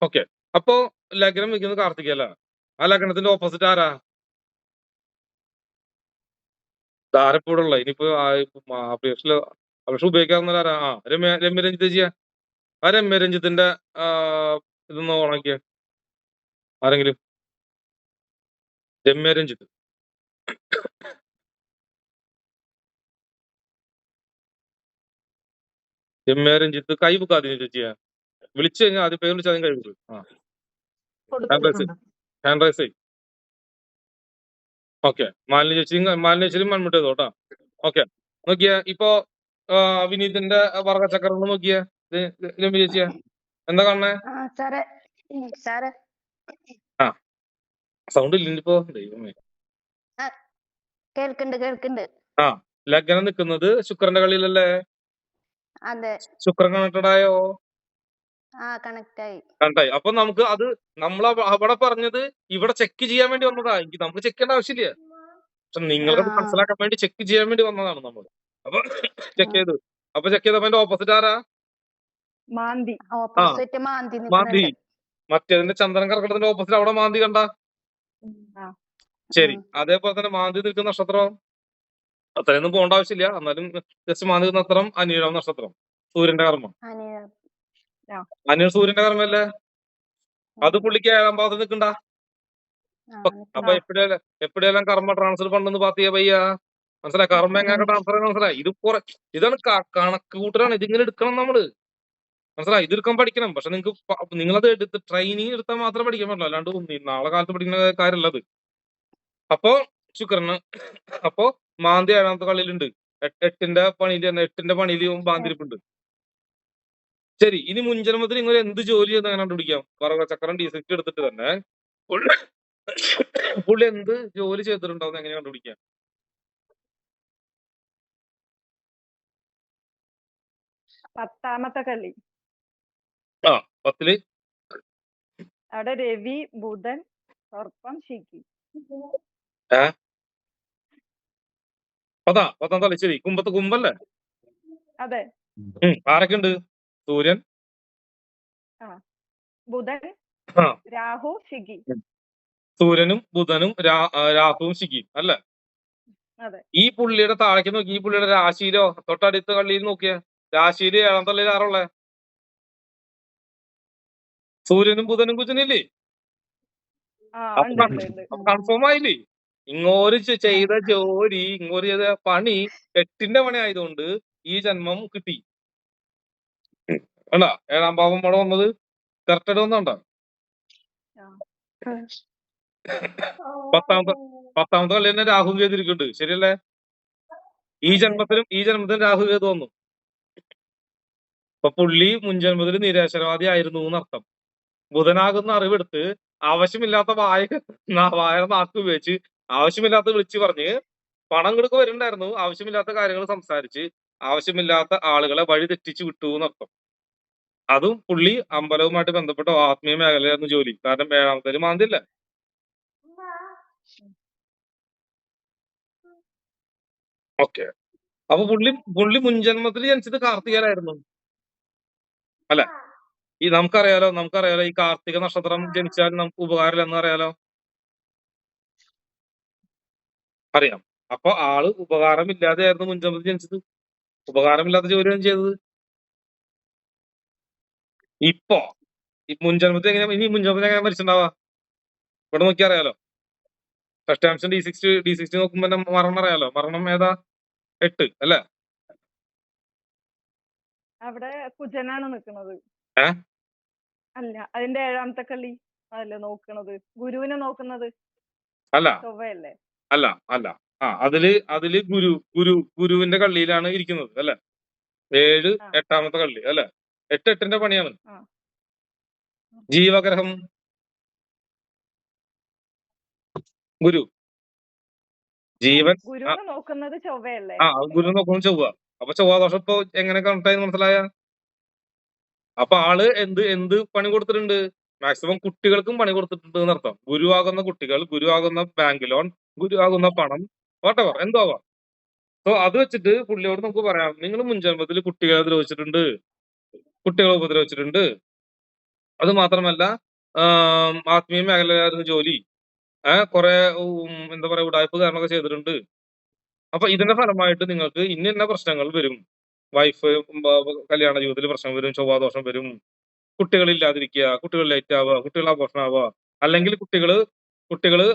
ഓക്കെ, അപ്പോ ലഗ്നം വെക്കുന്നത് കാർത്തികയല്ല. ആ ലഗ്നത്തിന്റെ ഓപ്പോസിറ്റ് ആരാ? ധാരപ്പൂടുള്ള. ഇനിയിപ്പോ അപേക്ഷ ഉപയോഗിക്കാവുന്ന ആരാ? രമ്യരഞ്ജിത്ത് ചെയ്യാ. ആ രമ്യരഞ്ജിത്തിന്റെ ഇതൊന്ന് ഓണാക്കിയ ആരെങ്കിലും. രമ്യരഞ്ജിത്ത് കൈ ബുക്ക് ആദ്യം ചേച്ചിയാ. വിളിച്ചു കഴിഞ്ഞാൽ ആദ്യം പേര് വിളിച്ചാൽ കൈ ബുക്ക്. Hand raise. ഓക്കെ, മാലിന്യ ചേച്ചിയും മൺമുട്ട് ചെയ്തോട്ടാ. ഓക്കെ, നോക്കിയ ഇപ്പൊ വിനീതിന്റെ വർഗചക്രം നോക്കിയ രമ്യ ചേച്ചിയാ. എന്താ കാണണേ? സൗണ്ട് ഇല്ല ഇപ്പൊ. ദൈവമേ. ലഗ്നം നിൽക്കുന്നത് ശുക്രന്റെ കളിയിലല്ലേ? ശുക്രൻ കണക്റ്റഡ് ആയോ? കണക്റ്റായി. അപ്പൊ നമുക്ക് അത് നമ്മൾ അവിടെ പറഞ്ഞത് ഇവിടെ ചെക്ക് ചെയ്യാൻ വേണ്ടി വന്നതാ. നമുക്ക് ചെക്ക് ചെയ്യേണ്ട ആവശ്യമില്ല. പക്ഷെ നിങ്ങൾക്കത് മനസ്സിലാക്കാൻ വേണ്ടി ചെക്ക് ചെയ്യാൻ വേണ്ടി വന്നതാണ് നമ്മൾ. അപ്പൊ ചെക്ക് ചെയ്തു. അപ്പൊ ചെക്ക് ചെയ്തപ്പോ അതിന്റെ ഓപ്പോസിറ്റ് ആരാ? മാന്തി. മറ്റേതിന്റെ ചന്ദ്രൻ കർക്കടത്തിന്റെ ഓപ്പോസിറ്റ് അവിടെ മാന്തി കണ്ട. ശരി, അതേപോലെ തന്നെ മാന്തി നിൽക്കുന്ന നക്ഷത്രം അത്രയൊന്നും പോകേണ്ട ആവശ്യമില്ല. എന്നാലും ജസ്റ്റ് മാന്തി നക്ഷത്രം അനിഴം നക്ഷത്രം, സൂര്യന്റെ കർമ്മം. അനിഴം സൂര്യന്റെ കർമ്മല്ലേ? അത് പുള്ളിക്ക് 7ാം ഭാവത്തിൽ നിൽക്കണ്ട. അപ്പൊ എപ്പോഴെല്ലാം കർമ്മ ട്രാൻസ്ഫർ പണ്ടെന്ന് പാത്തിയ പയ്യ മനസ്സിലായി. കർമ്മ എങ്ങനെ ട്രാൻസ്ഫർ മനസ്സിലായി. ഇതാണ് കണക്ക് കൂട്ടലാണ്. ഇതിങ്ങനെ എടുക്കണം നമ്മള്, മനസ്സിലായി. ഇതെടുക്കാൻ പഠിക്കണം. പക്ഷെ നിങ്ങളത് എടുത്ത് ട്രെയിനിങ് എടുത്താൽ മാത്രമേ പഠിക്കാൻ പറ്റുള്ളൂ. അല്ലാണ്ട് നാളെ കാലത്ത് പഠിക്കുന്ന കാര്യമല്ലത്. അപ്പോ ശുക്രന് അപ്പോ മാന്തി 7ാമത്തെ കളിയിലുണ്ട്. 8ന്റെ പണിയിൽ മാന്തിരിപ്പുണ്ട്. ശരി, ഇനി മുൻജന്മത്തിൽ നിങ്ങൾ എന്ത് ജോലി ചെയ്ത് അങ്ങനെ കണ്ടുപിടിക്കാം? വർഗചക്രം D60 എടുത്തിട്ട് തന്നെ പുള്ളി എന്ത് ജോലി ചെയ്തിട്ടുണ്ടാവും എങ്ങനെ കണ്ടുപിടിക്കാം? 10ാമത്തെ കളി. 10ല് അവിടെ രവി, ബുധൻ, സർപ്പം, ശിഖി. 10ാം തല. ശരി, കുംഭല്ലേ? അതെ. ആരൊക്കെ ഉണ്ട്? സൂര്യൻ, ബുധൻ, ആ രാഹു ശിഖി. സൂര്യനും ബുധനും രാഹുവും ശിഖിയും അല്ലെ? അതെ. ഈ പുള്ളിയുടെ താഴേക്ക് നോക്കി, ഈ പുള്ളിയുടെ രാശിയിലോ തൊട്ടടുത്ത കള്ളിയിൽ നോക്കിയ രാശിയിൽ 7ാം തള്ളിയിൽ ആറുള്ളേ? സൂര്യനും ബുധനും കുജനില്ലേ? ആ അപ്പൊ ഉണ്ട് ഉണ്ട് ഉണ്ട്. കൺഫേം ആയില്ലേ? ഇങ്ങോര് ചെയ്ത ജോലി, ഇങ്ങോര് ചെയ്ത പണി 8ന്റെ പണി ആയതുകൊണ്ട് ഈ ജന്മം കിട്ടി. വേണ്ട 7ാം ഭാവം അവിടെ വന്നത് കറക്റ്റ് വന്നോണ്ട. ആ. 10ാമത്തെ കള്ളി തന്നെ രാഹു ചെയ്തിരിക്കുന്നുണ്ട്, ശരിയല്ലേ? ഈ ജന്മത്തിലും രാഹു ചെയ്ത് വന്നു. അപ്പൊ പുള്ളി മുൻജന്മത്തിൽ നിരാശരവാദി ആയിരുന്നു എന്നർത്ഥം. ബുധനാകുന്ന അറിവെടുത്ത് ആവശ്യമില്ലാത്ത വായ നാക്ക് ഉപയോഗിച്ച് ആവശ്യമില്ലാത്ത വിളിച്ചു പറഞ്ഞ് പണം കൊടുക്ക വരുന്നുണ്ടായിരുന്നു. ആവശ്യമില്ലാത്ത കാര്യങ്ങൾ സംസാരിച്ച് ആവശ്യമില്ലാത്ത ആളുകളെ വഴി തെറ്റിച്ച് വിട്ടു എന്നർത്ഥം. അതും പുള്ളി അമ്പലവുമായിട്ട് ബന്ധപ്പെട്ട ആത്മീയ മേഖലയായിരുന്നു ജോലി. കാരണം 7ാമത്തേല് മാന്തില്ല. ഓക്കെ. അപ്പൊ പുള്ളി മുൻജന്മത്തിൽ ജനിച്ചത് കാർത്തികയിലായിരുന്നു അല്ലെ? ഈ നമുക്കറിയാലോ ഈ കാർത്തിക നക്ഷത്രം ജനിച്ചാൽ നമുക്ക് ഉപകാരമില്ലെന്ന് അറിയാലോ. അറിയാം. അപ്പൊ ആള് ഉപകാരമില്ലാതെയായിരുന്നു മുൻജന്മത്തിൽ ജനിച്ചത്. ഉപകാരമില്ലാത്ത ജോലിയാണ് ചെയ്തത്. ഇപ്പൊ ഈ മുൻജന്മത്തിൽ ഇനി മുൻജന്മത്തിൽ എങ്ങനെ മരിച്ചിട്ടുണ്ടാവാ? ഇവിടെ നോക്കി അറിയാലോ. ഫസ്റ്റ് D60 നോക്കുമ്പോ മരണം അറിയാലോ. മരണം ഏതാ? 8 അല്ലെ? അവിടെ കുജനാണ് നിൽക്കുന്നത്. ഏ അല്ല, അതിന്റെ 7ാമത്തെ കള്ളി അതല്ലേ നോക്കണത്? ഗുരുവിനെ നോക്കുന്നത് അല്ല ചൊവ്വയല്ലേ? അല്ല അല്ല ആ അതില് ഗുരുവിന്റെ കള്ളിയിലാണ് ഇരിക്കുന്നത് അല്ലെ? 7 ആ. 8ാമത്തെ കള്ളി അല്ലെ? 8ന്റെ പണിയാണ്. ആ. ജീവഗ്രഹം ഗുരു. ജീവൻ ഗുരുവിനെ നോക്കുന്നത് ചൊവ്വയല്ലേ? ഗുരു നോക്കുന്നത് ചൊവ്വ. അപ്പൊ ചൊവ്വാദോഷം ഇപ്പൊ എങ്ങനെ കണക്ട് ആയി മനസ്സിലായ? അപ്പൊ ആള് എന്ത് പണി കൊടുത്തിട്ടുണ്ട്? മാക്സിമം കുട്ടികൾക്കും പണി കൊടുത്തിട്ടുണ്ട് എന്നർത്ഥം. ഗുരുവാകുന്ന കുട്ടികൾ, ഗുരുവാകുന്ന ബാങ്ക് ലോൺ, ഗുരുവാകുന്ന പണം, വാട്ടെവർ എന്തോ ആവാം. സോ അത് വെച്ചിട്ട് പുള്ളിയോട് നമുക്ക് പറയാം, നിങ്ങൾ മുൻജന്മത്തിൽ കുട്ടികളെ ഉപദ്രവിച്ചിട്ടുണ്ട്. അത് മാത്രമല്ല ആത്മീയ മേഖലയിലായിരുന്നു ജോലി. കുറെ എന്താ പറയാ ഉടായ്പ കാരണമൊക്കെ ചെയ്തിട്ടുണ്ട്. അപ്പൊ ഇതിന്റെ ഫലമായിട്ട് നിങ്ങൾക്ക് ഇന്ന പ്രശ്നങ്ങൾ വരും. വൈഫ് കല്യാണ ജീവിതത്തിൽ പ്രശ്നം വരും, ചൊവ്വാദോഷം വരും, കുട്ടികളില്ലാതിരിക്കുക, കുട്ടികൾ ലേറ്റ് ആവുക, കുട്ടികൾ അബോർഷൻ ആവുക, അല്ലെങ്കിൽ കുട്ടികള്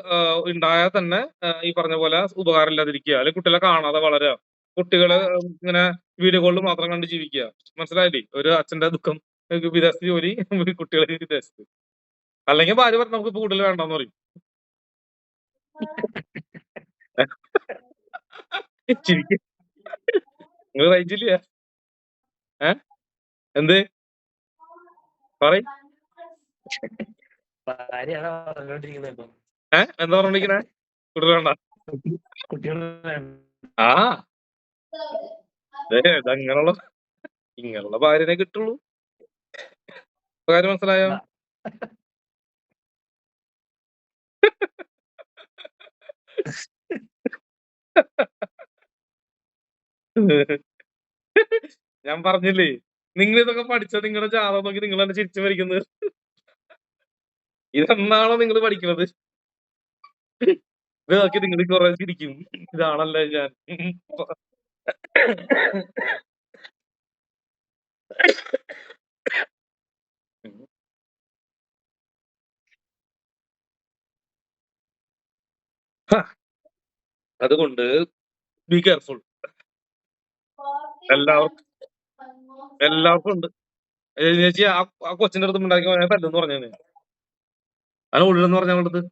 ഉണ്ടായാൽ തന്നെ ഈ പറഞ്ഞ പോലെ ഉപകാരം ഇല്ലാതിരിക്കുക, അല്ലെങ്കിൽ കുട്ടികളെ കാണാതെ വളരുക, കുട്ടികള് ഇങ്ങനെ വീഡിയോ കോളിൽ മാത്രം കണ്ട് ജീവിക്കുക. മനസ്സിലായില്ലേ? ഒരു അച്ഛന്റെ ദുഃഖം. വിദേശത്ത് ജോലി, കുട്ടികൾ വിദേശത്ത്. അല്ലെങ്കിൽ ഭാര്യ പറഞ്ഞ നമുക്ക് കൂടുതൽ വേണ്ടെന്ന് പറയും. ചിരിക്കും. നിങ്ങൾ റേഞ്ചില്ല? എന്ത് പറയ്? ഭാര്യയാണ് പറഞ്ഞോണ്ടിരിക്കുന്നത് ഇപ്പൊ. എന്താ പറഞ്ഞോണ്ടിരിക്കണേ? കുട്ടികൾ വേണ്ട. കുട്ടികൾ ആ ഇങ്ങനെയുള്ള ഭാര്യനെ കിട്ടുള്ളൂ. കാര്യം മനസ്സിലായോ? ഞാൻ പറഞ്ഞില്ലേ, നിങ്ങൾ ഇതൊക്കെ പഠിച്ചത് നിങ്ങളുടെ ജാതകം നോക്കി നിങ്ങൾ തന്നെ ചിരിച്ചു മരിക്കുന്നത്. ഇതെന്നാണോ നിങ്ങൾ പഠിക്കുന്നത്? ഇത് നോക്കി നിങ്ങൾ കുറെ ചിരിക്കും. ഇതാണല്ലേ ഞാൻ. അതുകൊണ്ട് ബി കെയർഫുൾ. എല്ലാവർക്കും ഉണ്ട്. ചേച്ചി ആ കൊച്ചിന്റെ അടുത്ത് ഉണ്ടാക്കി തല്ലെന്ന് പറഞ്ഞേ. അതിന് ഉള്ളെന്ന് പറഞ്ഞ അടുത്ത്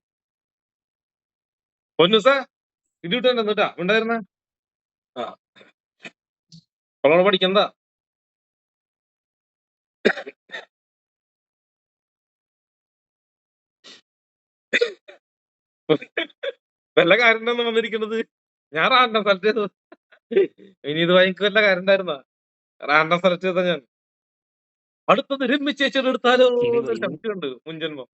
പൊന്നൂസ ഇത് കിട്ടുന്നുണ്ടാ ഉണ്ടായിരുന്നേ. ആ അവളോട് പഠിക്കണ്ട. വല്ല കാര്യം വന്നിരിക്കുന്നത്. ഞാൻ റാൻഡം സെലക്ട് ചെയ്തത്. ഇനി ഇത് വാങ്ങിക്ക് വല്ല കാര്യം ഉണ്ടായിരുന്ന റാൻഡം സെലക്ട് ചെയ്ത ഞാൻ. അടുത്തത് രമ്യ ചേച്ചിയുടെ എടുത്താലോ ശക്തിയുണ്ട് മുൻജന്മം.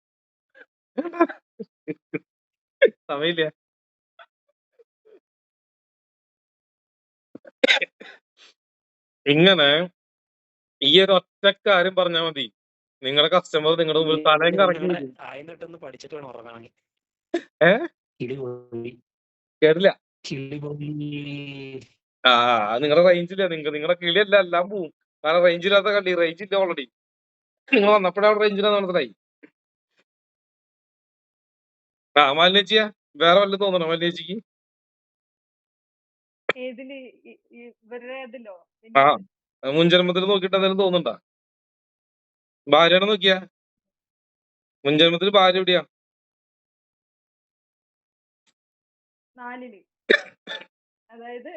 സമയില്ല. ഇങ്ങനെ ഈ ഒരു ഒറ്റ കാര്യം പറഞ്ഞാൽ മതി, നിങ്ങളുടെ കസ്റ്റമർ നിങ്ങളുടെ മുമ്പിൽ തലയും കറങ്ങി നിങ്ങളെ നിൽക്കും. ആയിട്ടൊന്ന് പഠിച്ചിട്ട് വേണം ഉറങ്ങണമെങ്കിൽ. ഏ കിളി പോയി, കേട്ടില്ല. കിളി പോയി. ആ നിങ്ങളുടെ റേഞ്ചില്ല. നിങ്ങളുടെ കിളിയല്ല, എല്ലാം പോവും. കാരണം റേഞ്ച് ഇല്ലാത്ത കണ്ടി, റേഞ്ച് ഇല്ല ഓൾറെഡി. നിങ്ങൾ വന്നപ്പോഴേ അവിടെ റേഞ്ചിലാന്ന് മനസ്സിലായി. മാലിന്യച്ചിയ വേറെ വല്ലതും തോന്നണോ മാലിന്യച്ചിക്ക്? ഏതില് ഇവരുടെ ഇതിലോ? ആ മുൻജന്മത്തിൽ നോക്കിയിട്ട് എന്തെങ്കിലും തോന്നുന്നുണ്ടാ? ഭാര്യനെ നോക്കിയാ മുൻജന്മത്തിൽ ഭാര്യ എവിടെയാ? 4 അതായത്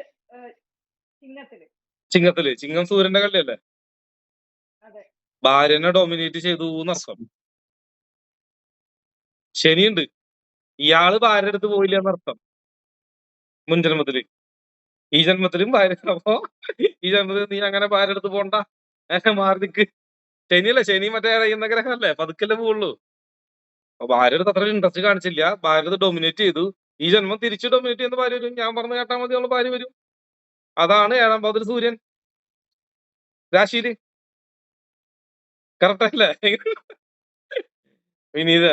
ചിങ്ങത്തില്. ചിങ്ങം സൂര്യന്റെ കള്ളിയല്ലേ? അതെ. ഭാര്യനെ ഡോമിനേറ്റ് ചെയ്തു എന്നർത്ഥം. ശനിയുണ്ട്. ഇയാള് ഭാര്യ അടുത്ത് പോയില്ല എന്നർത്ഥം മുൻജന്മത്തില്. ഈ ജന്മത്തിലും ഭാര്യ. അപ്പൊ ഈ ജന്മത്തിൽ നീ അങ്ങനെ ഭാര്യ അടുത്ത് പോണ്ട, മാറി നിക്ക്. ശനിയല്ലേ? ശനി മറ്റേ ഇറയുന്ന ഗ്രഹമല്ലേ? പതുക്കല്ലേ പോവുള്ളൂ. അപ്പൊ ഭാര്യ അടുത്ത് അത്ര ഇൻട്രസ്റ്റ് കാണിച്ചില്ല, ഭാര്യ അടുത്ത് ഡൊമിനേറ്റ് ചെയ്തു. ഈ ജന്മം തിരിച്ച് ഡൊമിനേറ്റ് ചെയ്യുന്ന ഭാര്യ വരും. ഞാൻ പറഞ്ഞു കേട്ടാൽ മതി, അവള് ഭാര്യ വരും. അതാണ് 7-ാം ഭാവത്തിൽ സൂര്യൻ രാശിയില്. കറക്റ്റ് അല്ലേ? വിനീത,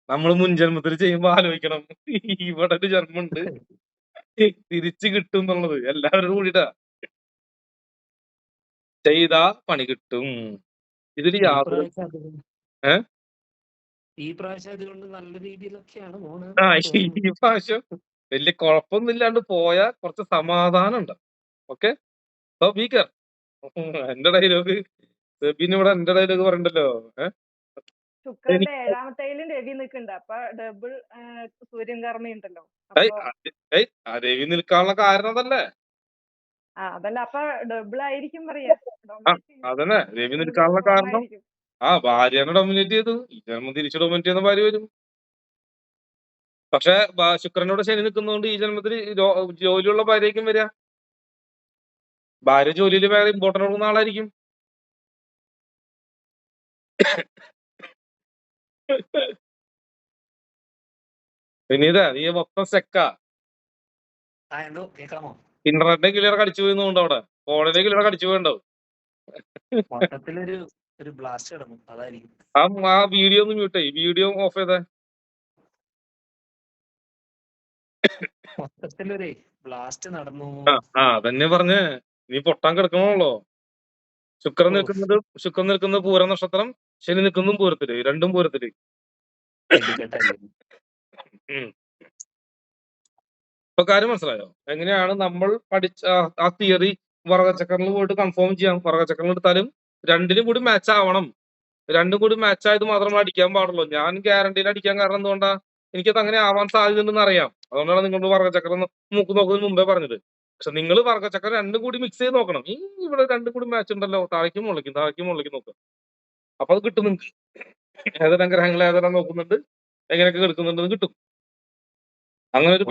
നമ്മൾ മുൻജന്മത്തിൽ ചെയ്യുമ്പോ ആലോചിക്കണം, ഇവിടെ ഒരു ജന്മുണ്ട് തിരിച്ചു കിട്ടും എന്നുള്ളത്. എല്ലാവരും കൂടിട്ടാ ചെയ്താ പണി കിട്ടും. ഇതിൽ യാതൊരു ഈ പ്രാവശ്യം അതുകൊണ്ട് നല്ല രീതിയിലൊക്കെയാണ് ഈ പ്രാവശ്യം വലിയ കുഴപ്പമൊന്നുമില്ലാണ്ട് പോയാ കുറച്ച് സമാധാനം ഉണ്ട്. Okay, so B care. എന്റെ ഡയലോഗ് പിന്നെ ഇവിടെ എന്റെ ഡയലോഗ് പറയണ്ടല്ലോ. ശുക്രന്റെ 7-ാമത്തേലും രവി നിൽക്കുന്നുണ്ട്. അപ്പൊ ഡബിൾ സൂര്യൻ കർമ്മ ഉണ്ടല്ലോ. രവി നിൽക്കാനുള്ള കാരണം അതല്ലേ? അതല്ല, അപ്പൊ ഡബിൾ ആയിരിക്കും പറയാ. അതന്നെ രവി നിൽക്കാനുള്ള കാരണം. ഭാര്യനെ ഡൊമിനേറ്റ് ചെയ്തു. ഈ ജന്മം തിരിച്ചു ഡൊമിനേറ്റ് ചെയ്യുന്ന ഭാര്യ വരും. പക്ഷെ ശുക്രനോട് ശനി നിൽക്കുന്നതുകൊണ്ട് ഈ ജന്മത്തിൽ ജോലിയുള്ള ഭാര്യയ്ക്കും വരിക. ഭാര്യ ജോലിയിൽ വേറെ ഇമ്പോർട്ടന്റ് കൊടുക്കുന്ന ആളായിരിക്കും. വിനീത, നീ മൊത്തം സെക്കാ. ഇന്റർനെറ്റിന്റെ കിളിയർ കടിച്ചു പോയിന്നുണ്ട്. അവിടെ ഫോണിലെ കിളിയർ കടിച്ചു പോയിണ്ടാവും. ആ വീഡിയോ ഒന്ന് മ്യൂട്ട് ചെയ്യ്. വീഡിയോ ഓഫ് ചെയ്തേ. അതന്നെ പറഞ്ഞേ. നീ പൊട്ടാൻ കിടക്കണല്ലോ. ശുക്രൻ നിൽക്കുന്നത് പൂര നക്ഷത്രം, ശനി നിൽക്കുന്നതും പൂരത്തില്, രണ്ടും പൂരത്തില്. ഇപ്പൊ കാര്യം മനസ്സിലായോ? എങ്ങനെയാണ് നമ്മൾ പഠിച്ച ആ തിയറി വർഗചക്രങ്ങളിൽ പോയിട്ട് കൺഫേം ചെയ്യാം. വർഗചക്രങ്ങൾ എടുത്താലും രണ്ടിനും കൂടി മാച്ച് ആവണം. രണ്ടും കൂടി മാച്ച് ആയത് മാത്രം അടിക്കാൻ പാടുള്ളൂ. ഞാൻ ഗ്യാരണ്ടിയിൽ അടിക്കാൻ കാരണം എന്തുകൊണ്ടാ? എനിക്കത് അങ്ങനെ ആവാൻ സാധ്യതയുണ്ടെന്ന് അറിയാം. അതുകൊണ്ടാണ് നിങ്ങളുടെ വർഗചക്രം മൂക്ക് നോക്കുന്നതിന് മുമ്പേ പറഞ്ഞത്. പക്ഷെ നിങ്ങൾ വർഗചക്രം രണ്ടും കൂടി മിക്സ് ചെയ്ത് നോക്കണം. ഇവിടെ രണ്ടും കൂടി മാച്ച് ഉണ്ടല്ലോ, താഴേക്കും മുകളിലേക്കും നോക്കുക. അപ്പൊ അത് കിട്ടും നിങ്ങൾക്ക്. ഏതെല്ലാം ഗ്രഹങ്ങൾ ഏതെല്ലാം നോക്കുന്നുണ്ട്, എങ്ങനെയൊക്കെ കിടക്കുന്നുണ്ടെന്ന് കിട്ടും. അങ്ങനെ ഒരു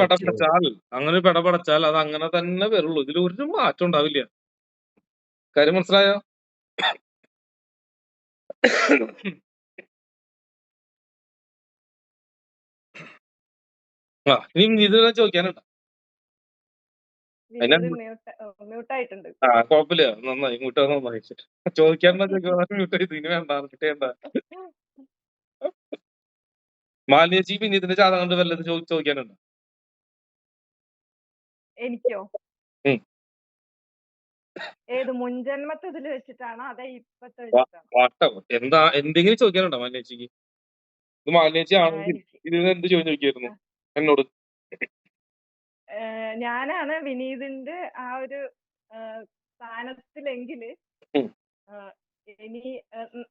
പെട പടച്ചാൽ അത് അങ്ങനെ തന്നെ വരുള്ളൂ. ഇതിൽ ഒരു മാറ്റം ഉണ്ടാവില്ല. കാര്യം മനസ്സിലായോ? ഇനി ഇത് ചോദിക്കാനുണ്ടോ? കുഴപ്പമില്ല, നന്നായി. നന്നായി ചോദിക്കാനുണ്ടോ? മ്യൂട്ട് ചെയ്ത് ഇനി വേണ്ട, കിട്ടേണ്ട. മാലിന്യജി പിന്നെ ഇതിന്റെ ജാതകം കൊണ്ട് വല്ലതും ചോദിക്കാനുണ്ടോ? എനിക്കോ? ഏത് മുൻജന്മത്തെ ഇതിൽ വെച്ചിട്ടാണോ അതെ ഇപ്പത്തെ വെച്ചിട്ടാണോ? എന്താ എന്തെങ്കിലും ചോദിക്കാനുണ്ടോ മാലിന്യജിക്ക്? ഇത് മാലിന്യജി ആണെങ്കിൽ ഇതിന് എന്ത് ചോദിക്കായിരുന്നു എന്നോട്? ഞാനാണ് വിനീതിന്റെ ആ ഒരു സ്ഥാനത്തിലെങ്കില് ഇനി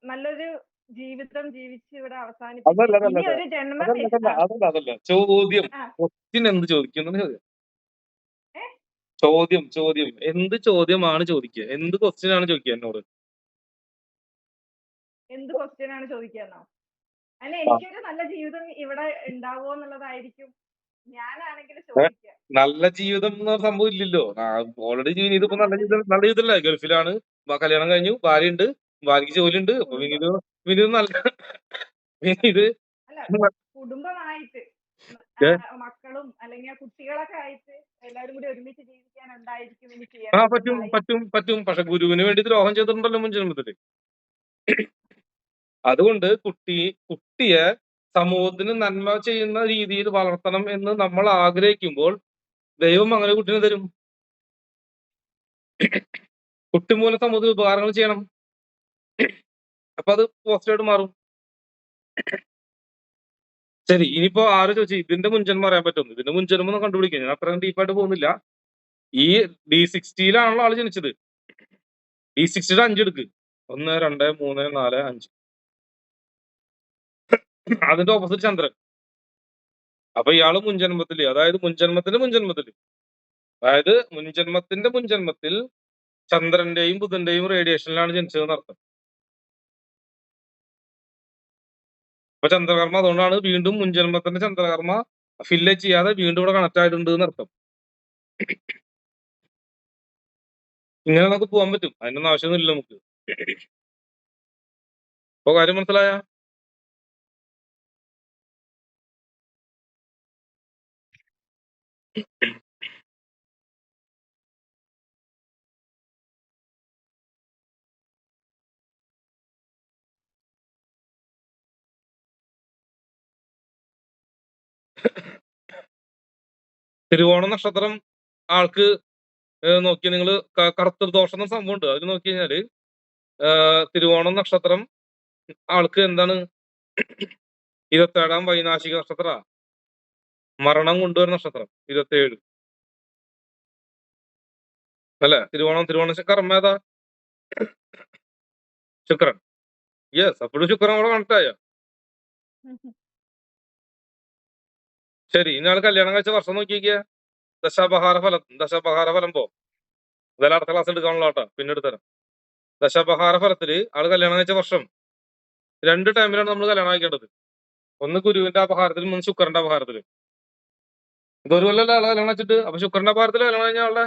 നല്ലൊരു ജീവിതം ജീവിച്ച് ഇവിടെ അവസാനിപ്പിച്ച് ഇനി ഒരു ജന്മം. അതല്ല ചോദ്യം. ക്വസ്റ്റ്യൻ എന്ത് ചോദിക്കുന്നു? ചോദ്യം എന്ത് ചോദ്യമാണ് ചോദിക്കുക? എന്ത് ക്വസ്റ്റ്യൻ ആണ് ചോദിക്കുക എന്നോട്? എന്ത് ക്വസ്റ്റ്യൻ ആണ് ചോദിക്കാന്നോ? അല്ല, എനിക്കൊരു നല്ല ജീവിതം ഇവിടെ ഉണ്ടാവോ എന്നുള്ളതായിരിക്കും ഞാനാണെങ്കിൽ ചോദിക്കുക. നല്ല ജീവിതം എന്ന സംഭവം ഇല്ലല്ലോ. ഓൾറെഡി വിനീത് ഇപ്പൊ നല്ല ജീവിതമല്ലേ? ഗൾഫിലാണ്, കല്യാണം കഴിഞ്ഞു, ഭാര്യയുണ്ട്, ഭാര്യക്ക് ജോലിയുണ്ട്. അപ്പൊ വിനീത് നല്ല വിനീത് കുടുംബമായിട്ട് മക്കളും അല്ലെങ്കിൽ കുട്ടികളൊക്കെ ആയിട്ട് എല്ലാവരും കൂടി ഒരുമിച്ച് ജീവിക്കാൻ ഉണ്ടായിരിക്കും എനിക്ക്. പറ്റും. പക്ഷെ ഗുരുവിന് വേണ്ടി ദ്രോഹം ചെയ്തിട്ടുണ്ടല്ലോ മുൻജന്മത്തില്. അതുകൊണ്ട് കുട്ടിയെ സമൂഹത്തിന് നന്മ ചെയ്യുന്ന രീതിയിൽ വളർത്തണം എന്ന് നമ്മൾ ആഗ്രഹിക്കുമ്പോൾ ദൈവം അങ്ങനെ കുട്ടീനെ തരും. കുട്ടി മൂലം സമൂഹത്തിന് ഉപകാരങ്ങൾ ചെയ്യണം. അപ്പൊ അത് പോസിറ്റീവായിട്ട് മാറും. ശരി, ഇനിയിപ്പോ ആരോ ചോദിച്ചു ഇതിന്റെ മുൻജന്മം അറിയാൻ പറ്റും. ഇതിന്റെ മുൻജന്മം ഒന്ന് കണ്ടുപിടിക്കാം. ഞാൻ അത്രയും ഡീപ്പായിട്ട് പോകുന്നില്ല. ഈ D60-ലാണല്ലോ ആള് ജനിച്ചത്. D60-യുടെ 5 എടുക്ക്. 1, 2, 3, 4, 5. അതിന്റെ ഓപ്പോസിറ്റ് ചന്ദ്രൻ. അപ്പൊ ഇയാള് മുൻജന്മത്തില്, അതായത് മുൻജന്മത്തിൽ ചന്ദ്രന്റെയും ബുധന്റെയും റേഡിയേഷനിലാണ് ജനിച്ചതെന്ന് അർത്ഥം. അപ്പൊ ചന്ദ്രകർമ്മ അതുകൊണ്ടാണ് വീണ്ടും മുൻജന്മത്തിന്റെ ചന്ദ്രകർമ്മ ഫില്ല് ചെയ്യാതെ വീണ്ടും ഇവിടെ കണക്ട് ആയിട്ടുണ്ട് എന്നർത്ഥം. ഇങ്ങനെ നമുക്ക് പോകാൻ പറ്റും. അതിനൊന്നും ആവശ്യമൊന്നുമില്ല നമുക്ക്. ഇപ്പൊ കാര്യം മനസ്സിലായ? തിരുവോണ നക്ഷത്രം ആൾക്ക് നോക്കി നിങ്ങൾ കർത്തൃദോഷം എന്ന സംഭവം ഉണ്ട്. അതിൽ നോക്കി കഴിഞ്ഞാല് തിരുവോണം നക്ഷത്രം ആൾക്ക് എന്താണ് 27-ാം വൈനാശിക നക്ഷത്ര, മരണം കൊണ്ടുവരുന്ന നക്ഷത്രം 27 അല്ലെ? തിരുവോണം കർമ്മ ഏതാ? ശുക്രൻ. യെസ്, അപ്പോഴും ശുക്രൻ അവിടെ കണക്ട് ആയ. ശരി, ഇനി ആൾ കല്യാണം കഴിച്ച വർഷം നോക്കിയിരിക്കുക. ദശാപഹാര ഫലം പോ. ഇതെല്ലാം അടുത്ത ക്ലാസ് എടുക്കാനുള്ള കേട്ടോ, പിന്നെ എടുത്തരാം. ദശാപഹാര ഫലത്തില് ആള് കല്യാണം കഴിച്ച വർഷം 2 ടൈമിലാണ് നമ്മൾ കല്യാണം കഴിക്കേണ്ടത്. ഒന്ന് ഗുരുവിന്റെ അപഹാരത്തിലും ഒന്ന് ശുക്രന്റെ അപഹാരത്തിലും. ഇതൊരു കൊല്ലം ആളെ കല്യാണം വെച്ചിട്ട്. അപ്പൊ ശുക്രന്റെ അപഹാരത്തിൽ കല്യാണം കഴിഞ്ഞ ആളുടെ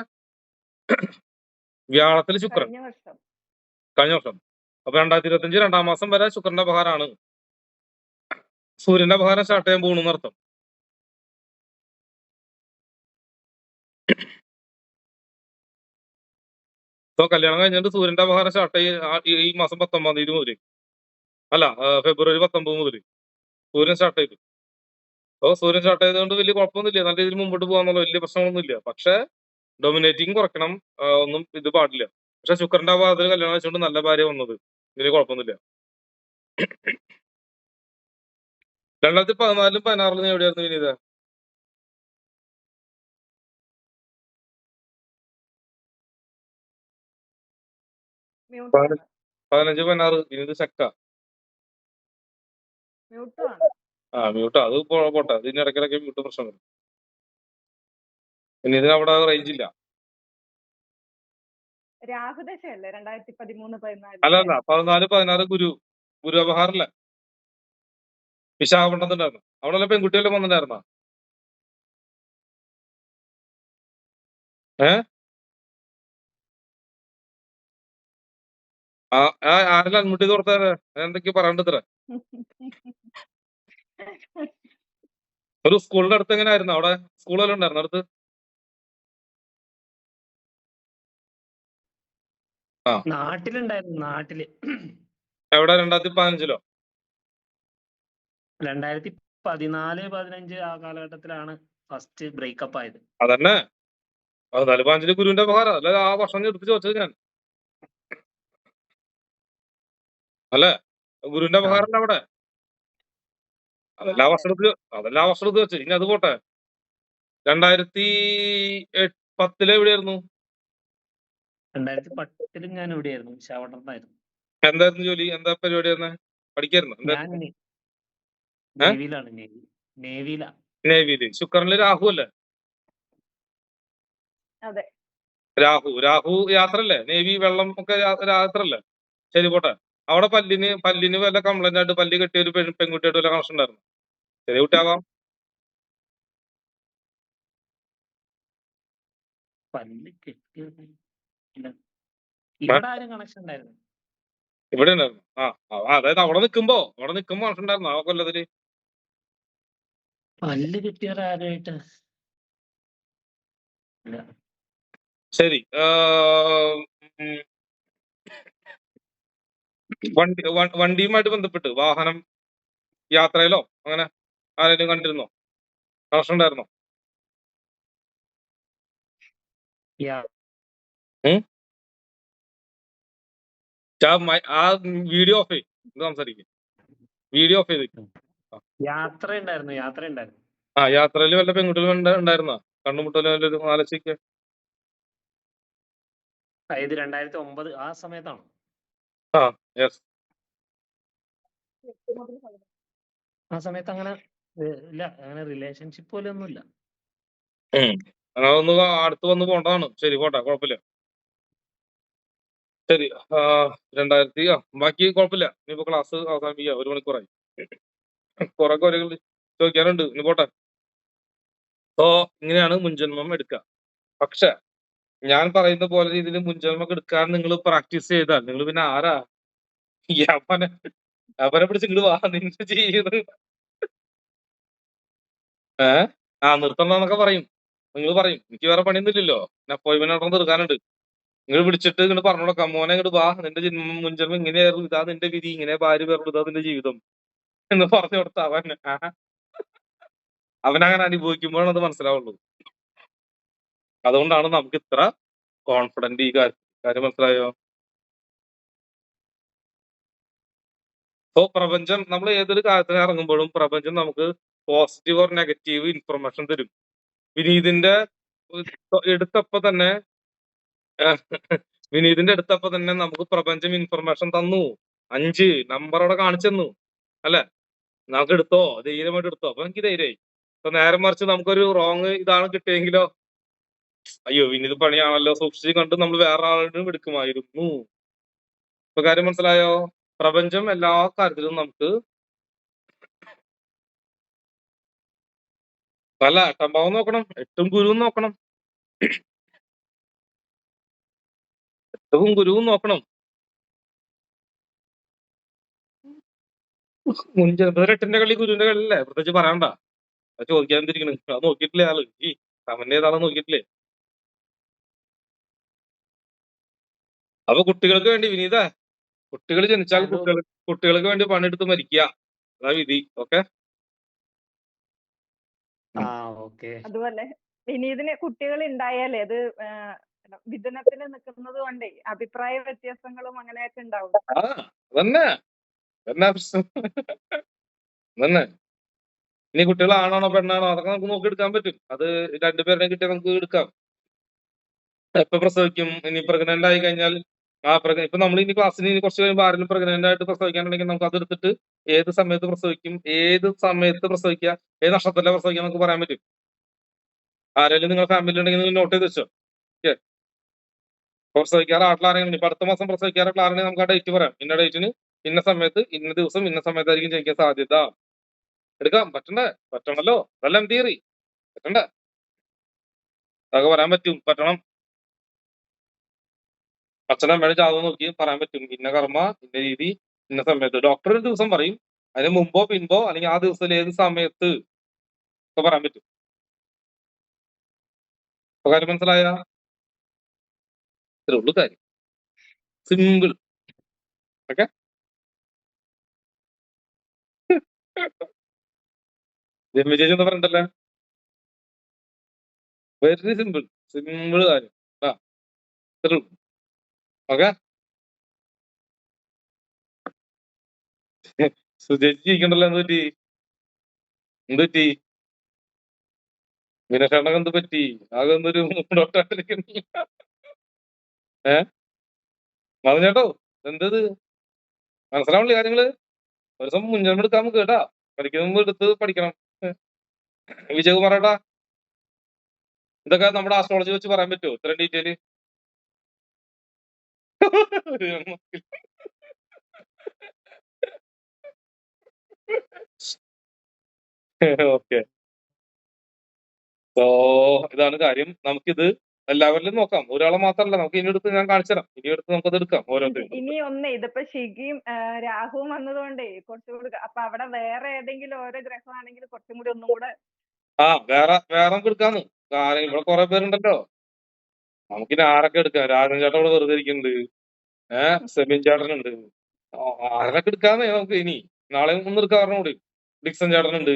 വ്യാഴത്തിൽ ശുക്രൻ കഴിഞ്ഞ വർഷം. അപ്പൊ 2025 2-ാം മാസം വരെ ശുക്രന്റെ അപഹാരമാണ്. സൂര്യന്റെ അപഹാരം സ്റ്റാർട്ട് ചെയ്യാൻ പോകുന്നു അർത്ഥം. ഇപ്പൊ കല്യാണം കഴിഞ്ഞിട്ട് സൂര്യന്റെ അപഹാരം സ്റ്റാർട്ട് ഈ മാസം 19-ാം തീയതി മുതൽ, അല്ല ഫെബ്രുവരി 19 മുതൽ സൂര്യൻ സ്റ്റാർട്ട് ചെയ്തു. അപ്പോൾ സൂര്യൻ സ്റ്റാർട്ട് ചെയ്തുകൊണ്ട് വലിയ കുഴപ്പമൊന്നുമില്ല. നല്ല രീതിയിൽ മുമ്പോട്ട് പോകാന്നുള്ള വലിയ പ്രശ്നങ്ങളൊന്നുമില്ല. പക്ഷെ ഡൊമിനേറ്റിംഗ് കുറയ്ക്കണം, ഒന്നും ഇത് പാടില്ല. പക്ഷെ ശുക്രന്റെ അപഹാരത്തിൽ കല്യാണം വെച്ചുകൊണ്ട് നല്ല ഭാര്യ വന്നത്, വലിയ കുഴപ്പമൊന്നുമില്ല. 2014-ലും 16-ലും നീ എവിടെയായിരുന്നു വിനീത? 15, 16 വിനീത് ശക്ക. മ്യൂട്ടാ, അത് പോട്ടെ. അതിന് ഇടയ്ക്കിടയ്ക്ക് മ്യൂട്ട് പ്രശ്നം വരും. ഇനി ഇതിന് അവിടെ റേഞ്ച് ഇല്ല. രാഹുദശയല്ലേ 2013-14? അല്ല 14, 16 ഗുരു അപഹാരല്ലേ? വിശാഖപട്ടണത്തുണ്ടായിരുന്നു. അവിടെ പെൺകുട്ടിയെല്ലാം വന്നിട്ടുണ്ടായിരുന്ന? ആരെല്ലാം അൺമ്യൂട്ട് ചെയ്ത് കൊടുത്താല് എന്തൊക്കെയോ പറയണ്ട ഇത്ര. ഒരു സ്കൂളിന്റെ അടുത്ത് എങ്ങനെയായിരുന്നു? അവിടെ സ്കൂളെല്ലാം ഉണ്ടായിരുന്നു അടുത്ത്? നാട്ടിലുണ്ടായിരുന്നു. നാട്ടില് എവിടെ? 2015-ലോ? 2014, 15 ആ കാലഘട്ടത്തിലാണ് ഫസ്റ്റ് ബ്രേക്കപ്പ് ആയത്. അതന്നെ 14, 15 ഗുരുവിന്റെ അപഹാരം അല്ലെ? ആ വർഷം എടുത്ത് ചോദിച്ചത് ഞാൻ. അല്ലെ? ഗുരുവിന്റെ അപഹാരം അവിടെ. അതെല്ലാ വർഷം എടുത്ത് വെച്ചു. ഇനി അത് പോട്ടെ. 2010 എവിടെയായിരുന്നു? 2010 ഞാൻ എവിടെയായിരുന്നു? വിശാഖപട്ടണത്തായിരുന്നു. എന്തായിരുന്നു ജോലി? എന്താ പരിപാടിയായിരുന്നു? പഠിക്കായിരുന്നു? ഞാൻ നേവിയിലാണ്. നേവിയില്. ശുക്രനില് രാഹു അല്ലേ? അതെ, രാഹു യാത്ര അല്ലേ? നേവി വെള്ളം ഒക്കെ യാത്ര അല്ലേ? ശരി, പോട്ടെ. അവിടെ പല്ലിന് വല്ല കംപ്ലൈന്റ് ആയിട്ട് പല്ലി കെട്ടിയ ഒരു പെൺകുട്ടിയായിട്ട് വല്ല കണക്ഷൻ ഉണ്ടായിരുന്നു? ചെറിയ കുട്ടിയാവാം. പല്ല് കെട്ടിയത് ഇവിടെ ആരും കണക്ഷൻ ഉണ്ടായിരുന്നു? ഇവിടെ ഉണ്ടായിരുന്നു. അതായത് അവിടെ നിക്കുമ്പോ കണക്ഷൻ ഉണ്ടായിരുന്നു ആ കൊല്ലത്തില്? പല്ല് കെട്ടിയവർ ആരായിട്ട്? ശരി. വണ്ടിയുമായിട്ട് ബന്ധപ്പെട്ട് വാഹനം യാത്രയിലോ അങ്ങനെ ആരെങ്കിലും കണ്ടിരുന്നോ? പ്രശ്നം ഉണ്ടായിരുന്നോ? ആ വീഡിയോ ഓഫ് ചെയ്യും. ഇത് സംസാരിക്കും. വീഡിയോ ഓഫ് ചെയ്ത് യാത്ര ഉണ്ടായിരുന്നു. ആ യാത്രയിൽ വല്ല പെൺകുട്ടികളും ഉണ്ടായിരുന്നോ? കണ്ണുമുട്ടലും ആലോചിക്കുക. ഇത് 2009 ആ സമയത്താണോ? ആ യെസ്. ആ സമയത്ത് അങ്ങനെ ഇല്ല, അങ്ങനെ റിലേഷൻഷിപ്പ് പോലെ ഒന്നുമില്ല. ഒന്ന് അടുത്ത് വന്ന് പോണ്ടതാണ്. ശരി, പോട്ടെ, കുഴപ്പമില്ല. ശരി. 2000 ബാക്കി കുഴപ്പമില്ല. ഇനിയിപ്പോ ക്ലാസ് അവസാനിപ്പിക്കുക. 1 മണിക്കൂറായി. കുറെ കാര്യങ്ങൾ ചോദിക്കാനുണ്ട്. ഇനി പോട്ടെ. സോ ഇങ്ങനെയാണ് മുൻജന്മം എടുക്കുക. പക്ഷെ ഞാൻ പറയുന്ന പോലെ രീതിയിൽ മുൻജന്മം എടുക്കാൻ നിങ്ങൾ പ്രാക്ടീസ് ചെയ്താൽ നിങ്ങൾ പിന്നെ ആരാ? അവനെ പിടിച്ച് ഇങ്ങോട്ട് വാ, നിന്റെ ചെയ്യുന്നത് നിർത്തണമെന്നൊക്കെ പറയും. നിങ്ങൾ പറയും എനിക്ക് വേറെ പണിയൊന്നുമില്ലല്ലോ, അപ്പോയിന്റ്മെന്റ് ഉണ്ടെന്ന് തീർക്കാനുണ്ട്. നിങ്ങൾ പിടിച്ചിട്ട് ഇങ്ങോട്ട് പറഞ്ഞു കൊടുക്കാം, മോനെ ഇങ്ങോട്ട് വാ, നിന്റെ മുൻജന്മം ഇങ്ങനെയായിരുന്നു, ഇതാ നിന്റെ വിധി, ഇങ്ങനെ ഭാര്യ പേരുള്ളൂ, ഇതാ നിന്റെ ജീവിതം എന്ന് പറഞ്ഞു കൊടുത്ത അവനങ്ങനെ അനുഭവിക്കുമ്പോഴാണ് അത് മനസ്സിലാവുള്ളൂ. അതുകൊണ്ടാണ് നമുക്ക് ഇത്ര കോൺഫിഡന്റ് ഈ കാര്യം മനസ്സിലായോ? സോ പ്രപഞ്ചം, നമ്മൾ ഏതൊരു കാര്യത്തിന് ഇറങ്ങുമ്പോഴും പ്രപഞ്ചം നമുക്ക് പോസിറ്റീവ് ഓർ നെഗറ്റീവ് ഇൻഫർമേഷൻ തരും. വിനീതിന്റെ എടുത്തപ്പോ തന്നെ നമുക്ക് പ്രപഞ്ചം ഇൻഫർമേഷൻ തന്നു. 5 നമ്പർ അവിടെ കാണിച്ചു തന്നു അല്ലെ? നമുക്ക് എടുത്തോ, ധൈര്യമായിട്ട് എടുത്തോ. അപ്പൊ എനിക്ക് ധൈര്യമായി. അപ്പൊ നേരെ മറിച്ച് നമുക്കൊരു റോങ് ഇതാണ് കിട്ടിയെങ്കിലോ, അയ്യോ വിനീത് പണിയാണല്ലോ, സൂക്ഷിച്ച് കണ്ട് നമ്മൾ വേറെ ആളിനും എടുക്കുമായിരുന്നു. ഇപ്പൊ കാര്യം മനസ്സിലായോ? പ്രപഞ്ചം എല്ലാ കാര്യത്തിലും നമുക്ക് പല സംഭവം നോക്കണം. 8 ഗുരുവും നോക്കണം. 8 ഗുരുവും നോക്കണം. മുൻജന്മത്തിൽ 8ന്റെ കളി ഗുരുവിന്റെ കളി അല്ലേ? പ്രത്യേകിച്ച് പറയണ്ട. അത് ചോദിക്കാൻ തിരിക്കണ്. അത് നോക്കിയിട്ടില്ലേ ആള്? ഈ കമന്റ് ഏതാളെ നോക്കിയിട്ടില്ലേ? അപ്പൊ കുട്ടികൾക്ക് വേണ്ടി വിനീത, കുട്ടികൾ ജനിച്ചാൽ കുട്ടികൾക്ക് വേണ്ടി പണിയെടുത്ത് മരിക്കുക, അതാ വിധി. ഓക്കെ. അതുപോലെ വിനീതിന് കുട്ടികൾ ഉണ്ടായാലേ അത് വിധനത്തിന് നിൽക്കുന്നത് കൊണ്ടേ അഭിപ്രായ വ്യത്യാസങ്ങളും അങ്ങനെയൊക്കെ ഉണ്ടാവും. അതന്നെ പ്രശ്നം. അതന്നെ. ഇനി കുട്ടികൾ ആണാണോ പെണ്ണാണോ അതൊക്കെ നമുക്ക് നോക്കി എടുക്കാൻ പറ്റും. അത് 2 പേരുടെ കിട്ടിയാൽ നമുക്ക് എടുക്കാം. എപ്പൊ പ്രസവിക്കും, ഇനി പ്രഗ്നന്റ് ആയി കഴിഞ്ഞാൽ ഇപ്പൊ നമ്മൾ ഇനി ക്ലാസ്സിന് ഇനി കുറച്ച് കഴിയുമ്പോൾ ആരെങ്കിലും പ്രഗ്നന്റ് ആയിട്ട് പ്രസവിക്കാനുണ്ടെങ്കിൽ നമുക്ക് അത് എടുത്തിട്ട് ഏത് സമയത്ത് പ്രസവിക്കും, ഏത് നക്ഷത്രത്തിലെ പ്രസവിക്കാൻ നമുക്ക് പറയാൻ പറ്റും. ആരെങ്കിലും നിങ്ങളുടെ ഫാമിലി ഉണ്ടെങ്കിൽ നിങ്ങൾ നോട്ട് ചെയ്ത് വെച്ചോ. പ്രസവിക്കാറ് ആരെങ്കിലും ഇപ്പൊ അടുത്ത മാസം പ്രസവിക്കാറുള്ള ആരെങ്കിലും നമുക്ക് ആ ഡേറ്റ് പറയാം. ഇന്ന ഡേറ്റിന് ഇന്ന സമയത്ത് ഇന്ന ദിവസം ഇന്ന സമയത്തായിരിക്കും ജയിക്കാൻ സാധ്യത. എടുക്കാം. പറ്റണല്ലോ. അതെല്ലാം തിയറി. പറ്റണ്ടേ? അതൊക്കെ പറയാൻ പറ്റും. പറ്റണം. അച്ഛനമ്മയുടെ ജാതകം നോക്കി പറയാൻ പറ്റും. ഇന്ന കർമ്മ, ഇന്ന രീതി, ഇന്ന സമയത്ത്. ഡോക്ടർ ഒരു ദിവസം പറയും, അതിന് മുമ്പോ പിൻപോ അല്ലെങ്കിൽ ആ ദിവസത്തിൽ ഏത് സമയത്ത് ഒക്കെ പറയാൻ പറ്റും. ഇപ്പൊ കാര്യം മനസ്സിലായ? ഇത്രേ ഉള്ളൂ കാര്യം. സിമ്പിൾ. ഓക്കെ. രമ്യ ചേച്ചി എന്താ പറയണ്ടല്ലേ? വെരി സിമ്പിൾ കാര്യം. ഇത്രേ ഉള്ളൂ. ഓക്കെ. സുജേച്ചി ഇരിക്കണ്ടല്ലോ. എന്ത് പറ്റി? വിനശേഷണക്ക് എന്ത് പറ്റി? ആകെ എന്തൊരു മറിഞ്ഞേട്ടോ, എന്തത് മനസ്സിലാവുള്ള കാര്യങ്ങള് ഒരു ദിവസം മുൻജന്മം എടുക്കാൻ നമുക്ക് കേട്ടാ. പഠിക്കുന്ന മുമ്പ് എടുത്ത് പഠിക്കണം. വിജയകുമാറേട്ടാ, ഇതൊക്കെ നമ്മുടെ ആസ്ട്രോളജി വെച്ച് പറയാൻ പറ്റുമോ ഇത്രയും ഡീറ്റെയില്? ഓക്കെ. സോ ഇതാണ് കാര്യം. നമുക്കിത് എല്ലാവരിലും നോക്കാം. ഒരാളെ മാത്രമല്ല, നമുക്ക് ഇനി എടുത്ത് ഞാൻ കാണിച്ചു തരാം. ഇനി എടുത്ത് നമുക്കത് എടുക്കാം ഓരോരുത്തരും. ഇനി ഇതിപ്പോ ഷിഗിയും രാഹുവും വന്നതുകൊണ്ടേ കുറച്ചുകൂടി അപ്പൊ അവിടെ വേറെ ഏതെങ്കിലും ഓരോ ഗ്രഹമാണെങ്കിൽ കുറച്ചും കൂടി ഒന്നും കൂടെ വേറെ നമുക്ക് എടുക്കാന്ന്. ഇവിടെ കുറെ പേരുണ്ടല്ലോ. നമുക്കിനി ആരൊക്കെ എടുക്കാം? രാജൻ ചേട്ടൻ ഇവിടെ വെറുതെ ഇരിക്കുന്നുണ്ട്. സെബിൻ ചേട്ടനുണ്ട്. ആരൊക്കെ എടുക്കാന്നേ നമുക്ക് ഇനി നാളെ ഒന്ന് എടുക്കാറുണ്ട് കൂടി. ഡിക്സൺ ചേട്ടനുണ്ട്,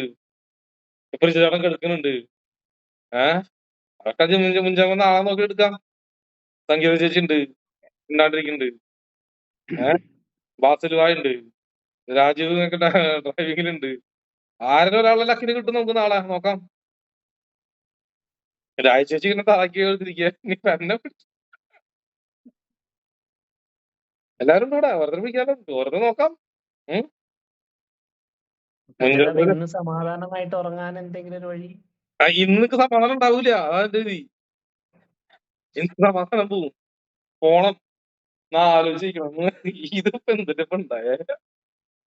പ്രിൻസ് ചേട്ടൻ എടുക്കുന്നുണ്ട്. അതൊക്കെ മുൻജാമ നാളെ നോക്കി എടുക്കാം. സംഗീത ചേച്ചി ഉണ്ട്, ഇണ്ടാണ്ടിരിക്കുന്നുണ്ട്. ബാസിലുവായുണ്ട്, രാജീവ് ഡ്രൈവിംഗിലുണ്ട്. ആരുടെ ഒരാളെ ലക്കിന് കിട്ടും നമുക്ക് നാളെ നോക്കാം. രാജേച്ചി ഇങ്ങനെ താക്കി എഴുതിരിക്കുക. എല്ലാരും കൂടെ വെറുതെ വിളിക്കാലോ, വെറുതെ നോക്കാം. ഇന്ന് സമാധാനമായിട്ട് ഉറങ്ങാൻ എന്തെങ്കിലും ഒരു വഴി? ഇന്നക്ക് സമാധാനം ഉണ്ടാവൂല, അതാ രീതി. ഇന്ന് സമാധാനം പോവും. പോണം എന്നാ ആലോചിക്കണം. ഇതിപ്പോ എന്തിനിപ്പോ ഉണ്ടായേ?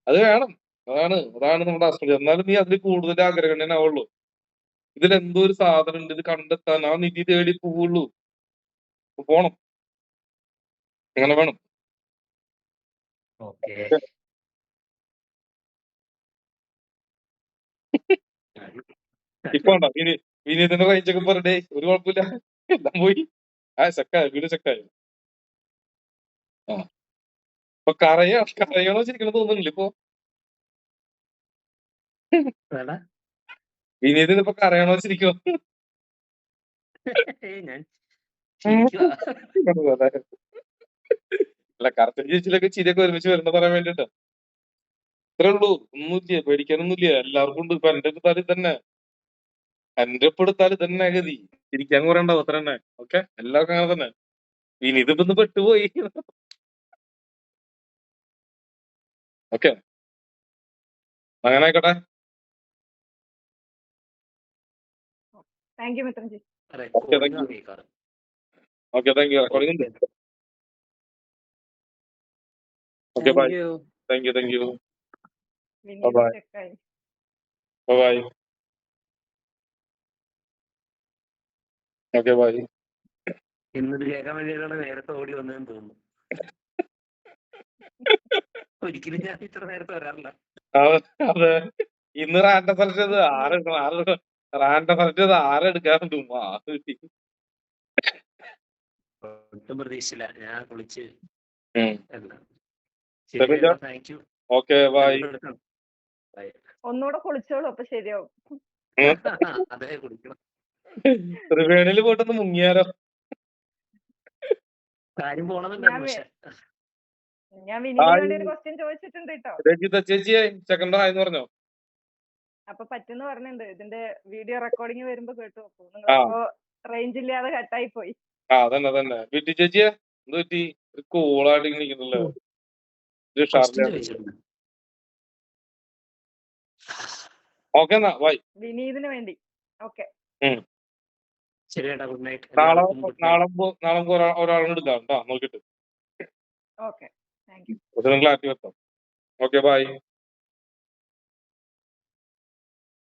അത് വേണം. അതാണ് നമ്മുടെ അസുഖം. എന്നാലും നീ അതിൽ കൂടുതൽ ആഗ്രഹണ്യനാവുള്ളൂ. ഇതിലെന്തോ ഒരു സാധനം ഉണ്ട്, ഇത് കണ്ടെത്താൻ ആ നിധി തേടി പോവുള്ളൂ. പോണം, അങ്ങനെ വേണം. ഇപ്പൊ ഉണ്ടോ വിനീതിന്റെ റേഞ്ചൊക്കെ പറഞ്ഞേ, ഒരു കുഴപ്പമില്ല, എല്ലാം പോയി. വീട് ചെക്കായി. ഇപ്പൊ കരയണോ ശരിക്കും തോന്നുന്നില്ല ഇപ്പൊ. വിനീതിന് ഇപ്പൊ കരയണോ ശരിക്കും? അല്ല, കറക്റ്റ് ചേച്ചിയിലൊക്കെ ചിരിയൊക്കെ ഒരുമിച്ച് വരുന്ന പറയാൻ വേണ്ടിട്ട്. ഇത്രേ ഉള്ളൂ, ഒന്നുമില്ല, പേടിക്കാനൊന്നുമില്ല. എല്ലാവർക്കും ഉണ്ട്. ഇപ്പൊ എന്റെ എടുത്താൽ തന്നെ, തന്നെ ഗതി. ചിരിക്കാൻ കുറെ ഉണ്ടാവും, അത്ര തന്നെ. ഓക്കെ, എല്ലാവർക്കും അങ്ങനെ തന്നെ. വിനീത് ഇപ്പൊ പെട്ടുപോയി. ഓക്കെ, അങ്ങനെ ആയിക്കോട്ടെ. താങ്ക് യു മിത്രൻജി. Okay, thank you. റെക്കോർഡിംഗ് ഉണ്ട്. Okay, bye. Thank you. Bye. Bye. Okay, bye. ഇന്നത് കേൾക്കാൻ വേണ്ടിയിട്ടാണ് നേരത്തെ ഓടി വന്നതെന്ന് തോന്നുന്നു. ഒരിക്കലും ഞാൻ ഇത്ര നേരത്തെ വരാറില്ല. അതെ, ഇന്ന് റാൻഡം സെലക്ട് ആരെടുക്കാറുണ്ട്? ഒട്ടും പ്രതീക്ഷിച്ചില്ല. ഞാൻ കുളിച്ച് താങ്ക് യു. Okay, by. ഒന്നുകൂടെ കുളിച്ചോളൂ, അപ്പൊ ശരിയാവും. അതെ, കുളിക്കണം. ത്രിവേണിയില് പോയിട്ടൊന്ന് മുങ്ങിയാലോ? കാര്യം പോണെന്നുണ്ടായിരുന്നു. ഞാൻ വിനീതിന് വേണ്ടി ഒരു ക്വസ്റ്റ്യൻ ചോദിച്ചിട്ടുണ്ട് കേട്ടോ. രജിത ചേച്ചിയെ സെക്കൻഡ് ആയെന്ന് പറഞ്ഞോ? അപ്പൊ പറ്റുന്ന പറഞ്ഞിട്ടുണ്ട്. ഇതിന്റെ വീഡിയോ റെക്കോർഡിംഗ് വരുമ്പോ കേട്ടു. നിങ്ങളിപ്പോ റേഞ്ച് ഇല്ലാതെ കട്ടായി പോയി. അതന്നെ. വീട്ടി ചേച്ചിയെ എന്ത് പറ്റി? ഒരു കൂളായിട്ട് ഇരിക്കുന്നല്ലോ. ഓക്കെ, എന്നാ ബൈ. വിനീതിന് വേണ്ടി. ഓക്കെ, ശരിയേട്ടാ. Good night. നാളെ ഒരാളിനെ എടുക്കാം നോക്കിട്ട്. Okay, thank you. ക്ലാരിറ്റി വെക്കാം. Okay, by.